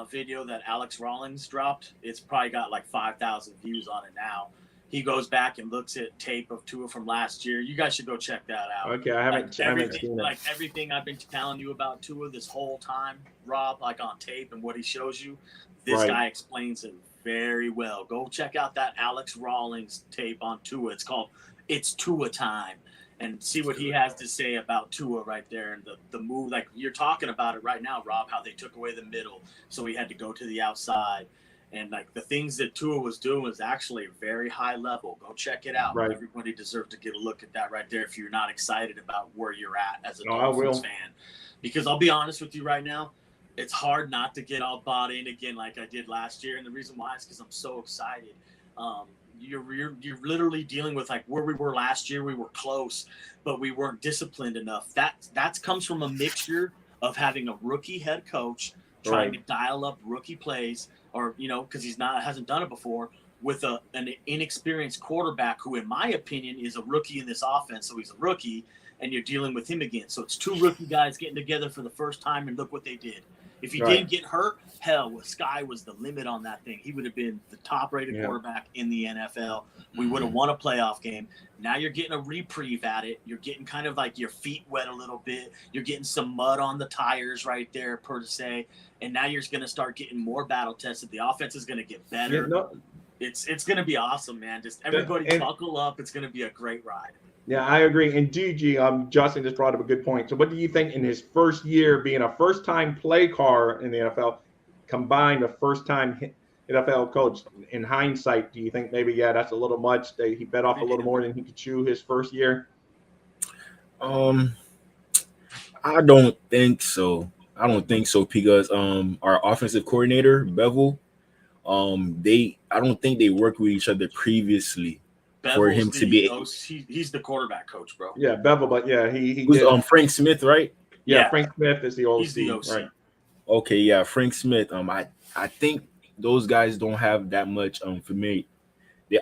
video that Alex Rawlings dropped? It's probably got like 5,000 views on it now. He goes back and looks at tape of Tua from last year. You guys should go check that out. Okay, I haven't seen it. Like everything I've been telling you about Tua this whole time, Rob, like on tape and what he shows you, this guy explains it very well. Go check out that Alex Rawlings tape on Tua. It's called It's Tua Time. And see what he has to say about Tua right there. And the move, like you're talking about it right now, Rob, how they took away the middle. So he had to go to the outside. And like the things that Tua was doing was actually very high level. Go check it out. Right. Everybody deserves to get a look at that right there if you're not excited about where you're at as a Dolphins fan. Because I'll be honest with you right now, it's hard not to get all bought in again like I did last year. And the reason why is because I'm so excited. You're literally dealing with like where we were last year. We were close, but we weren't disciplined enough. That comes from a mixture of having a rookie head coach trying to dial up rookie plays, or because hasn't done it before, with an inexperienced quarterback who, in my opinion, is a rookie in this offense. So he's a rookie, and you're dealing with him again. So it's two rookie guys getting together for the first time, and look what they did. If he didn't get hurt, hell, sky was the limit on that thing. He would have been the top-rated quarterback in the NFL. We would have won a playoff game. Now you're getting a reprieve at it. You're getting kind of like your feet wet a little bit. You're getting some mud on the tires right there, per se. And now you're going to start getting more battle tested. The offense is going to get better. It's going to be awesome, man. Just everybody buckle up. It's going to be a great ride. Yeah, I agree. And DG, Justin just brought up a good point. So what do you think in his first year being a first-time play caller in the NFL, combined a first-time NFL coach? In hindsight, do you think maybe, that's a little much? That he bet off a little more than he could chew his first year? I don't think so. Because our offensive coordinator, Bevel, I don't think they worked with each other previously. Bevel's for him to be he's the quarterback coach, bro. Yeah, Bevel, but he was Frank Smith, right? Yeah, Frank Smith is the OC. He's the OC. Right. Okay, yeah, Frank Smith. I think those guys don't have that much familiar.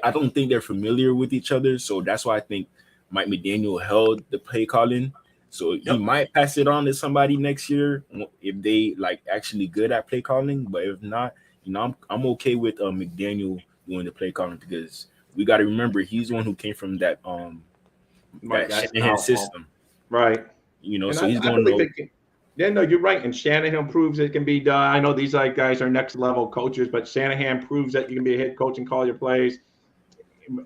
I don't think they're familiar with each other, so that's why I think Mike McDaniel held the play calling. So he might pass it on to somebody next year if they actually good at play calling. But if not, I'm okay with McDaniel doing the play calling, because we got to remember he's the one who came from that Shanahan system, right? So he's going to. Yeah, no, you're right. And Shanahan proves it can be done. I know these guys are next level coaches, but Shanahan proves that you can be a head coach and call your plays.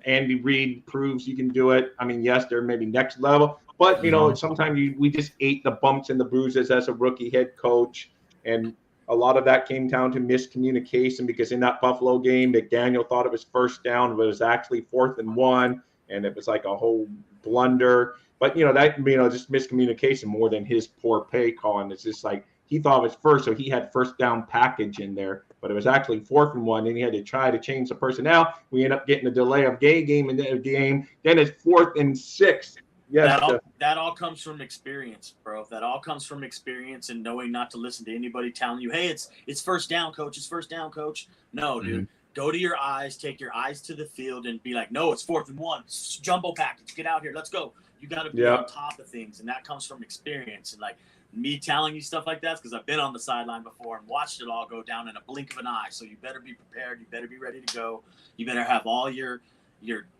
Andy Reid proves you can do it. I mean, yes, they're maybe next level, but sometimes we just ate the bumps and the bruises as a rookie head coach, and a lot of that came down to miscommunication because in that Buffalo game, McDaniel thought it was first down, but it was actually 4th and 1, and it was like a whole blunder. But just miscommunication more than his poor play calling. It's just like he thought it was first, so he had first down package in there, but it was actually 4th and 1. And he had to try to change the personnel. We end up getting a delay of game in the game. Then it's 4th and 6. Yes, that all comes from experience, bro. That all comes from experience and knowing not to listen to anybody telling you, "Hey, it's first down, coach. It's first down, coach." No, dude. Go to your eyes. Take your eyes to the field and be like, "No, it's 4th and 1. It's jumbo package. Get out here. Let's go." You got to be on top of things, and that comes from experience. And like me telling you stuff like that because I've been on the sideline before and watched it all go down in a blink of an eye. So you better be prepared. You better be ready to go. You better have all your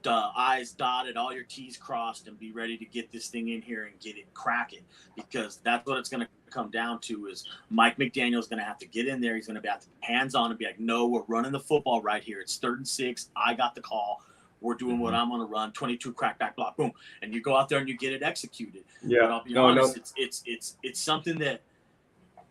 I's dotted, all your T's crossed, and be ready to get this thing in here and get it cracking, because that's what it's going to come down to. Is Mike McDaniel is going to have to get in there. He's going to have to hands on and be like, "No, we're running the football right here. It's 3rd and 6. I got the call. We're doing what I'm going to run. 22 crack back block, boom," and you go out there and you get it executed. Yeah, but I'll be honest, it's something that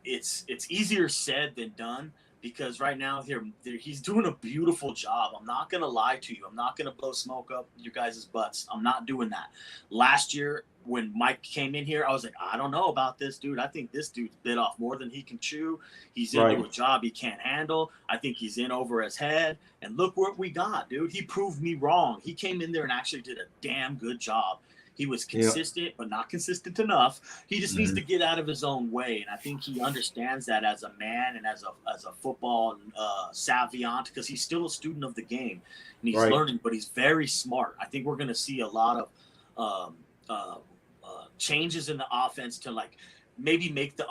it's easier said than done. Because right now he's doing a beautiful job. I'm not going to lie to you. I'm not going to blow smoke up you guys' butts. I'm not doing that. Last year when Mike came in here, I was like, I don't know about this dude. I think this dude's bit off more than he can chew. He's into a job he can't handle. I think he's in over his head. And look what we got, dude. He proved me wrong. He came in there and actually did a damn good job. He was consistent, but not consistent enough. He just needs to get out of his own way, and I think he understands that as a man and as a football savant, because he's still a student of the game and he's learning. But he's very smart. I think we're going to see a lot of changes in the offense to like maybe make the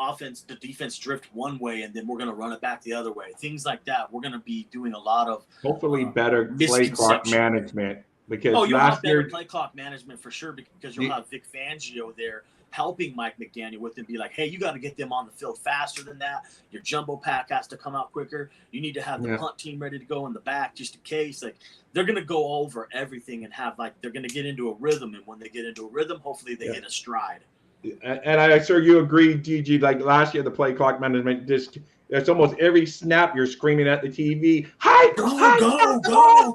defense drift one way, and then we're going to run it back the other way. Things like that. We're going to be doing a lot of hopefully better play clock management. Because you'll have better play clock management for sure, because you'll have Vic Fangio there helping Mike McDaniel with them, be like, "Hey, you got to get them on the field faster than that. Your jumbo pack has to come out quicker. You need to have the punt team ready to go in the back just in case." Like they're going to go over everything and have they're going to get into a rhythm. And when they get into a rhythm, hopefully they hit a stride. And I'm sure you agree, DG, like last year, the play clock management it's almost every snap you're screaming at the TV, go.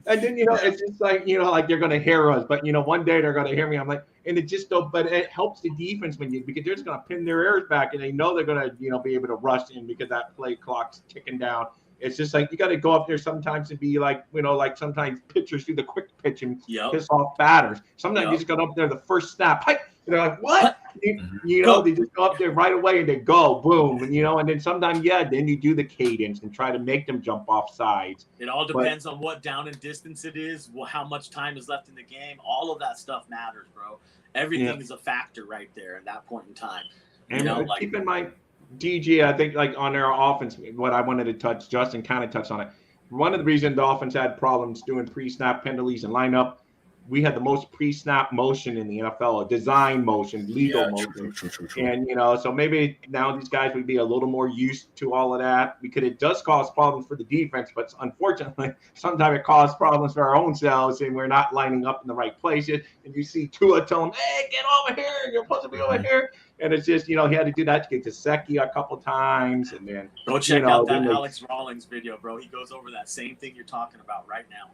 And then, it's just like, like they're going to hear us. But, one day they're going to hear me. I'm like, and it just don't, but it helps the defense because they're just going to pin their ears back and they know they're going to, be able to rush in because that play clock's ticking down. It's just like you got to go up there sometimes and be like, like sometimes pitchers do the quick pitch and piss off batters. Sometimes you just go up there the first snap. And they're like, what? They just go up there right away and they go, boom. And then sometimes, then you do the cadence and try to make them jump off sides. It all depends on what down and distance it is, how much time is left in the game. All of that stuff matters, bro. Everything is a factor right there at that point in time. And keep in mind, DG, I think on their offense, what I wanted to touch, Justin kind of touched on it. One of the reasons the offense had problems doing pre-snap penalties and lineup, we had the most pre-snap motion in the NFL, a design motion, legal motion. True. And, so maybe now these guys would be a little more used to all of that because it does cause problems for the defense. But unfortunately, sometimes it causes problems for our own selves and we're not lining up in the right places. And you see Tua tell them, "Hey, get over here. You're supposed to be over here." And it's just, he had to do that to get to Gesicki a couple times. And then go check out that Alex Rawlings video, bro. He goes over that same thing you're talking about right now.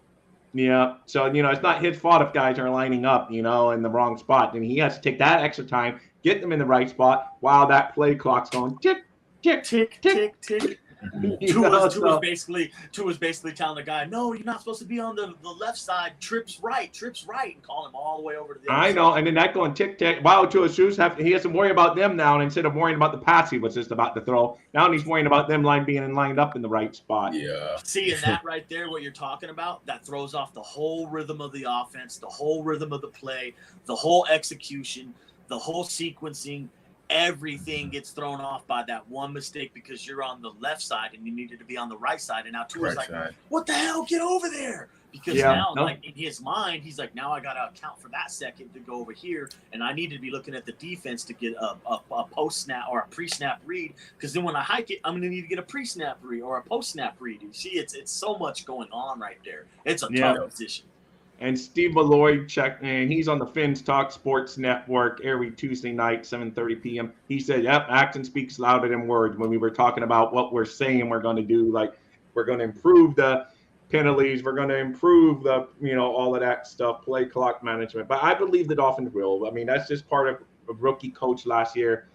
Yeah. So, it's not his fault if guys are lining up, in the wrong spot. And he has to take that extra time, get them in the right spot while that play clock's going tick, tick, tick, tick, tick. Tua's basically telling the guy, "No, you're not supposed to be on the left side. Trips right, and call him all the way over to the other side. side. And then that going tick, tick. Wow, Tua's shoes he has to worry about them now. And instead of worrying about the pass he was just about to throw, now he's worrying about them being lined up in the right spot. Yeah. Seeing that right there, what you're talking about, that throws off the whole rhythm of the offense, the whole rhythm of the play, the whole execution, the whole sequencing. Everything gets thrown off by that one mistake because you're on the left side and you needed to be on the right side. And now Tua's like, "What the hell? Get over there." Because like in his mind, he's like, now I got to account for that second to go over here, and I need to be looking at the defense to get a post snap or a pre snap read. Because then when I hike it, I'm going to need to get a pre snap read or a post snap read. You see, it's so much going on right there. It's a tough position. And Steve Malloy checked, and he's on the Fins Talk Sports Network every Tuesday night, 7:30 p.m. He said, "Yep, action speaks louder than words." When we were talking about what we're saying we're going to do, like we're going to improve the penalties, we're going to improve the, all of that stuff, play clock management. But I believe the Dolphins will. I mean, that's just part of a rookie coach last year.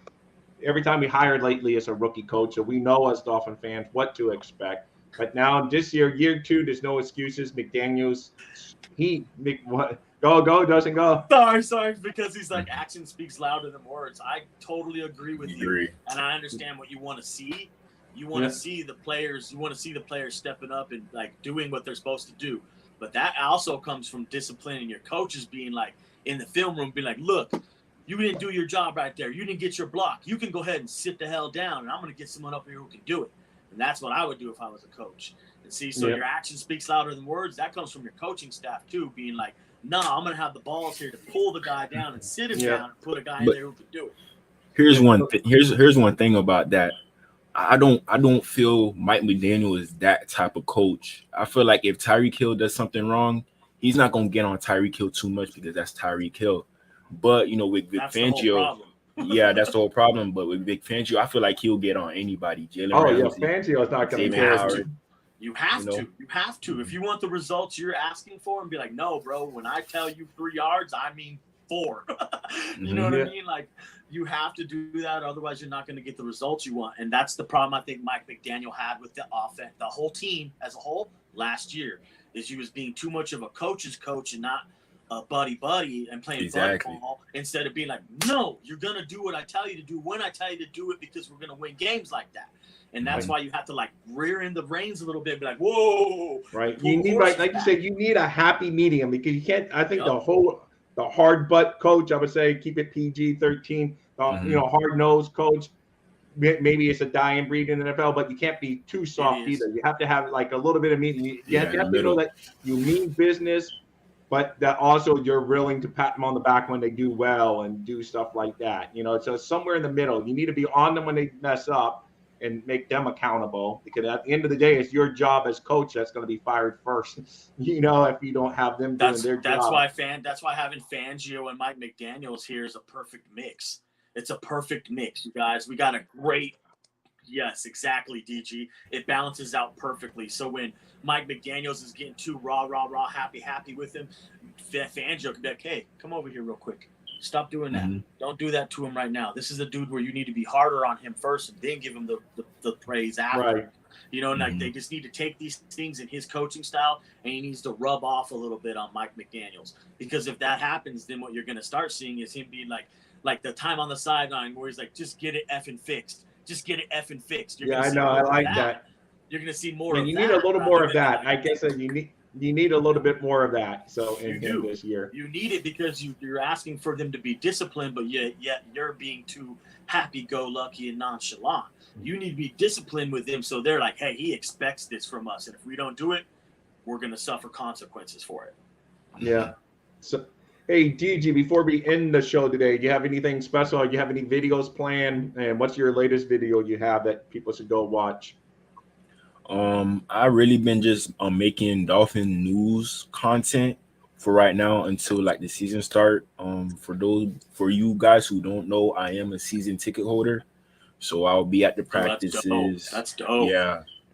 Every time we hired lately, it's a rookie coach, so we know as Dolphin fans what to expect. But now this year 2, there's no excuses. McDaniels. Go, doesn't go. Sorry, because he's like, action speaks louder than words. I totally agree with you, and I understand what you want to see. You want to see the players. You want to see the players stepping up and like doing what they're supposed to do. But that also comes from disciplining your coaches, being like in the film room, being like, look, you didn't do your job right there. You didn't get your block. You can go ahead and sit the hell down, and I'm going to get someone up here who can do it. And that's what I would do if I was a coach. And see, so your action speaks louder than words. That comes from your coaching staff too, being like, "No, I'm going to have the balls here to pull the guy down and sit him down and put a guy in there who can do it." Here's one thing. Here's one thing about that. I don't feel Mike McDaniel is that type of coach. I feel like if Tyreek Hill does something wrong, he's not going to get on Tyreek Hill too much because that's Tyreek Hill. But with Vic Fangio. Yeah, that's the whole problem. But with Vic Fangio, I feel like he'll get on anybody. Fangio is not going to care. You have to. You have to. If you want the results you're asking for, and be like, no, bro, when I tell you 3 yards, I mean 4. You know what I mean? Like, you have to do that. Otherwise, you're not going to get the results you want. And that's the problem I think Mike McDaniel had with the offense, the whole team as a whole last year, is he was being too much of a coach's coach and not a buddy and playing buddy ball, instead of being like, no, you're going to do what I tell you to do when I tell you to do it, because we're going to win games like that. And that's why you have to like rear in the reins a little bit, be like, whoa. Right. You need, like you said, you need a happy medium, because you can't, I think the hard butt coach, I would say keep it PG-13, hard nosed coach. Maybe it's a dying breed in the NFL, but you can't be too soft either. You have to have like a little bit of medium. You have to know that you mean business, but that also you're willing to pat them on the back when they do well and do stuff like that. So somewhere in the middle, you need to be on them when they mess up and make them accountable, because at the end of the day, it's your job as coach that's going to be fired first. If you don't have them doing their job. That's why having Fangio and Mike McDaniels here is a perfect mix. It's a perfect mix, you guys. We got a great. Yes, exactly, DG. It balances out perfectly. So when Mike McDaniels is getting too raw, happy with him, Fangio can be like, hey, come over here real quick. Stop doing that. Don't do that to him right now. This is a dude where you need to be harder on him first and then give him the praise after. Right. Like they just need to take these things in his coaching style, and he needs to rub off a little bit on Mike McDaniels. Because if that happens, then what you're going to start seeing is him being like the time on the sideline where he's like, just get it effing fixed. Just get it effing fixed. I know. I like that. You're going to see more of that. You need a little more of that. I guess that you need a little bit more of that. So in this year, you need it because you're asking for them to be disciplined, but yet you're being too happy-go-lucky and nonchalant. You need to be disciplined with them, so they're like, hey, he expects this from us, and if we don't do it, we're going to suffer consequences for it. Yeah. So, hey, DG, before we end the show today, do you have anything special? Do you have any videos planned? And what's your latest video you have that people should go watch? I really been just making Dolphin news content for right now until like the season start. For you guys who don't know, I am a season ticket holder, so I'll be at the practices. That's dope.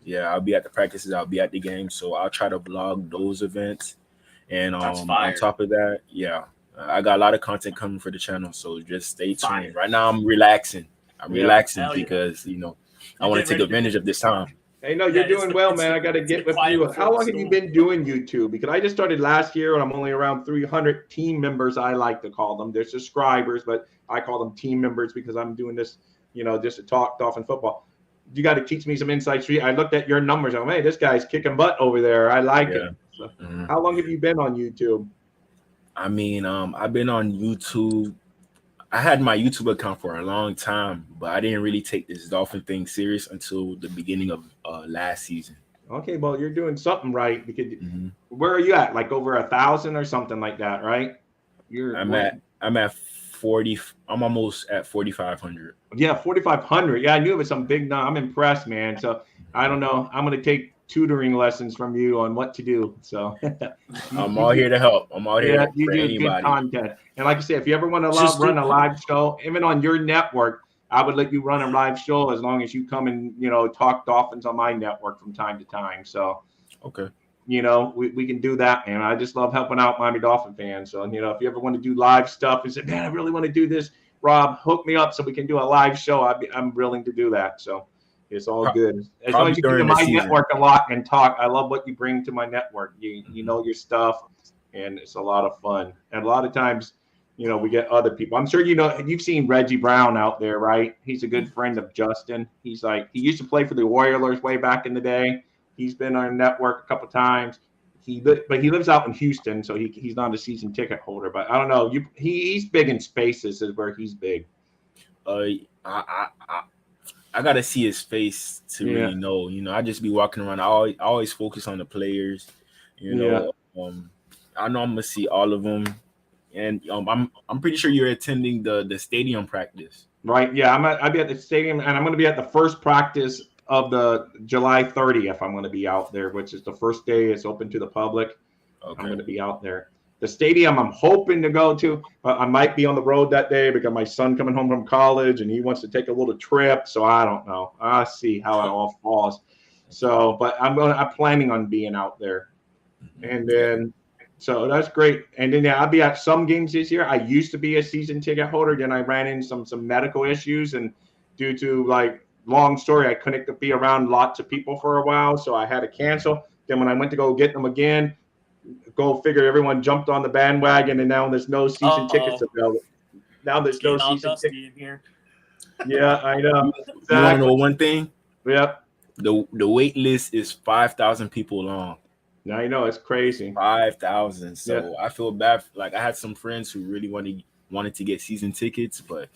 Yeah, I'll be at the practices. I'll be at the games, so I'll try to vlog those events. And on top of that, I got a lot of content coming for the channel, so just stay tuned. Right now, I'm relaxing. Because I want to take advantage of this time. Hey, no, you're doing well, man. I got to get with you. How long have you been doing YouTube? Because I just started last year, and I'm only around 300 team members, I like to call them. They're subscribers, but I call them team members because I'm doing this, just to talk Dolphin football. You got to teach me some insights. I looked at your numbers. I'm like, hey, this guy's kicking butt over there. I like it. So, how long have you been on YouTube? I mean, I've been on YouTube. I had my YouTube account for a long time, but I didn't really take this Dolphin thing serious until the beginning of last season. Okay, well, you're doing something right because where are you at? Like over 1,000 or something like that, right? I'm at 40. I'm almost at 4,500. Yeah, 4,500. Yeah, I knew it was some big number. I'm impressed, man. So I don't know. I'm gonna take tutoring lessons from you on what to do. So I'm all here to help. I'm all here you for do good anybody. content. And like I said, if you ever want to run a live show, even on your network, I would let you run a live show as long as you come and talk Dolphins on my network from time to time. So okay. We can do that, man. I just love helping out Miami Dolphin fans. So, if you ever want to do live stuff and say, man, I really want to do this, Rob, hook me up so we can do a live show. I'm willing to do that. So it's all good. As long as you come to my network a lot and talk, I love what you bring to my network. You know your stuff, and it's a lot of fun. And a lot of times, we get other people. I'm sure you've seen Reggie Brown out there, right? He's a good friend of Justin. He used to play for the Oilers way back in the day. He's been on our network a couple times. But he lives out in Houston, so he's not a season ticket holder. But I don't know. He's big in spaces, is where he's big. I gotta see his face to really know. I just be walking around. I always focus on the players. I know I'm gonna see all of them, and I'm pretty sure you're attending the stadium practice. Right. Yeah, I'll be at the stadium, and I'm gonna be at the first practice of the July 30th. I'm going to be out there, which is the first day it's open to the public. Okay. I'm going to be out there. The stadium I'm hoping to go to, I might be on the road that day because my son coming home from college and he wants to take a little trip. So I don't know. I'll see how it all falls. So, but I'm planning on being out there. And then, so that's great. And then I'll be at some games this year. I used to be a season ticket holder. Then I ran into some medical issues, and due to long story, I couldn't be around lots of people for a while, so I had to cancel. Then when I went to go get them again, go figure, everyone jumped on the bandwagon, and now there's no season tickets available. Now there's no season tickets here. Yeah, I know. Exactly. You want to know one thing? Yep. The wait list is 5,000 people long. Now I know it's crazy. 5,000. So I feel bad. I had some friends who really wanted to get season tickets, but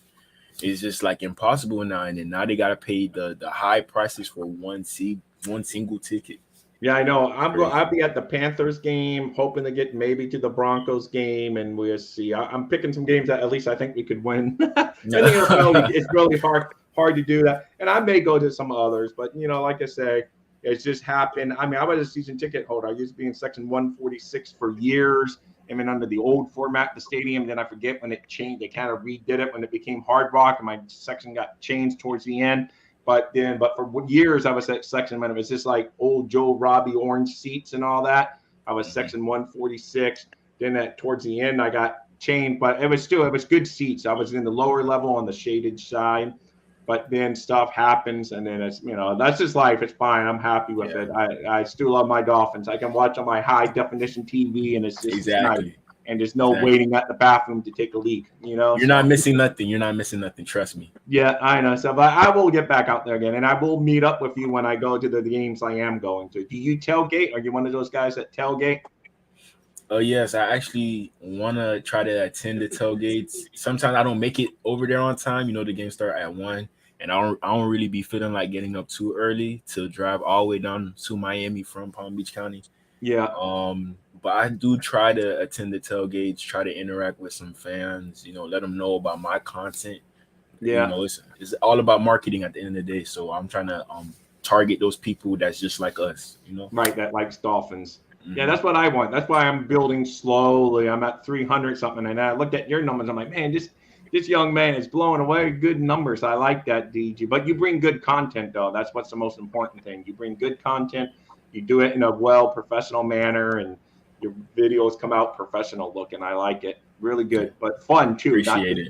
it's just impossible now, and then now they gotta pay the high prices for one single ticket. Yeah, I know. I'll be at the Panthers game, hoping to get maybe to the Broncos game, and we'll see. I'm picking some games that at least I think we could win. It's really hard to do that, and I may go to some others, but like I say, it's just happened. I mean, I was a season ticket holder. I used to be in section 146 for years. Even under the old format, the stadium. Then I forget when it changed. They kind of redid it when it became Hard Rock, and my section got changed towards the end. But for years, I was at section when it was just like old Joe Robbie orange seats and all that. I was section 146. Then towards the end, I got changed, but it was good seats. I was in the lower level on the shaded side. But then stuff happens, and then it's that's just life. It's fine. I'm happy with it. I still love my Dolphins. I can watch on my high definition TV, and it's just nice. And there's no waiting at the bathroom to take a leak. You're not missing nothing. You're not missing nothing. Trust me. Yeah, I know. So, but I will get back out there again, and I will meet up with you when I go to the games I am going to. Do you tailgate? Are you one of those guys that tailgate? Yes, I actually want to try to attend the tailgates. Sometimes I don't make it over there on time. The games start at 1. And I don't really be feeling like getting up too early to drive all the way down to Miami from Palm Beach County. Yeah. But I do try to attend the tailgates, try to interact with some fans, let them know about my content. Yeah. It's all about marketing at the end of the day. So I'm trying to target those people that's just like us, Right, that likes Dolphins. Mm-hmm. Yeah, that's what I want. That's why I'm building slowly. I'm at 300 something, and I looked at your numbers. I'm like, man, this young man is blowing away good numbers. I like that, DG. But you bring good content, though. That's what's the most important thing. You bring good content. You do it in a professional manner, and your videos come out professional looking. I like it. Really good, but fun, too. Appreciate it.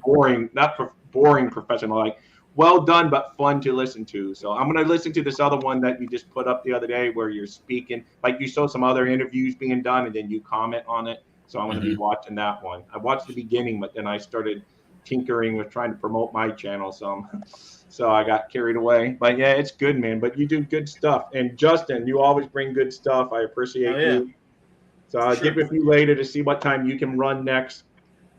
Not boring professional. Well done, but fun to listen to. So I'm going to listen to this other one that you just put up the other day where you're speaking. You saw some other interviews being done, and then you comment on it. So I'm going to be watching that one. I watched the beginning, but then I started tinkering with trying to promote my channel, so I got carried away. But yeah, it's good, man. But you do good stuff, and Justin, you always bring good stuff. I appreciate you. So I'll get with you later to see what time you can run next.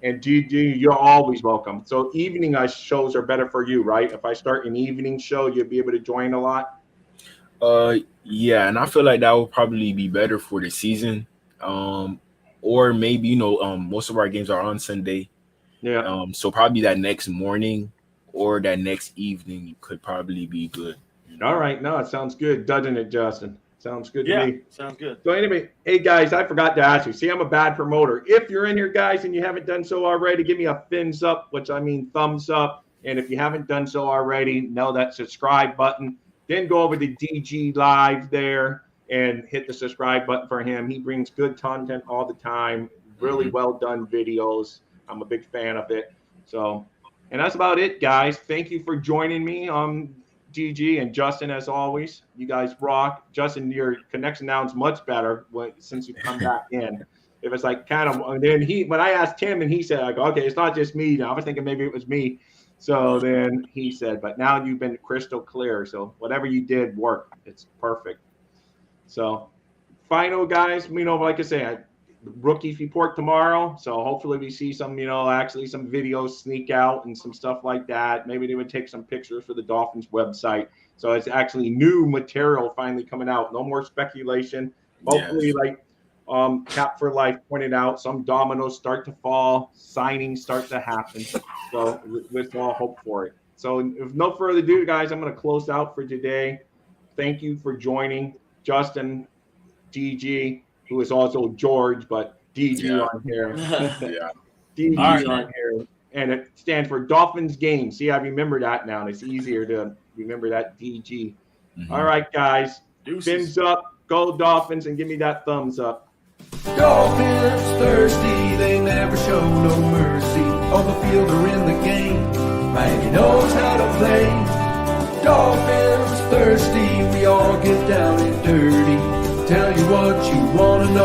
And DG, you're always welcome. So evening shows are better for you, right? If I start an evening show, you'll be able to join a lot. Yeah, and I feel like that would probably be better for the season. Or maybe, most of our games are on Sunday. Yeah. So probably that next morning or that next evening could probably be good. All right. No, it sounds good, doesn't it, Justin? Sounds good to me. Sounds good. So anyway, hey guys, I forgot to ask you. See, I'm a bad promoter. If you're in here, guys, and you haven't done so already, give me a thumbs up, which I mean thumbs up. And if you haven't done so already, know that subscribe button. Then go over to DG Live there and hit the subscribe button for him. He brings good content all the time. Really well done videos. I'm a big fan of it. So, and that's about it, guys. Thank you for joining me on DG and Justin, as always. You guys rock. Justin, your connection now is much better since you come back in. It was like kind of, and then when I asked him and he said, I go, okay, it's not just me now. I was thinking maybe it was me. So then he said, but now you've been crystal clear. So whatever you did worked. It's perfect. So final, guys, like I say, rookies report tomorrow. So hopefully we see some, actually some videos sneak out and some stuff like that. Maybe they would take some pictures for the Dolphins website. So it's actually new material finally coming out. No more speculation. Hopefully, like Cap for Life pointed out, some dominoes start to fall, signings start to happen. So let's all hope for it. So if no further ado, guys, I'm going to close out for today. Thank you for joining Justin, DG, who is also George, but DG on here. DG on here. And it stands for Dolphins Game. See, I remember that now, and it's easier to remember that DG. All right, guys. Fins up. Go Dolphins, and give me that thumbs up. Dolphins thirsty, they never show no mercy. On the field or in the game, Miami knows how to play. Dolphins thirsty, we all get down and dirty. Tell you what you wanna know.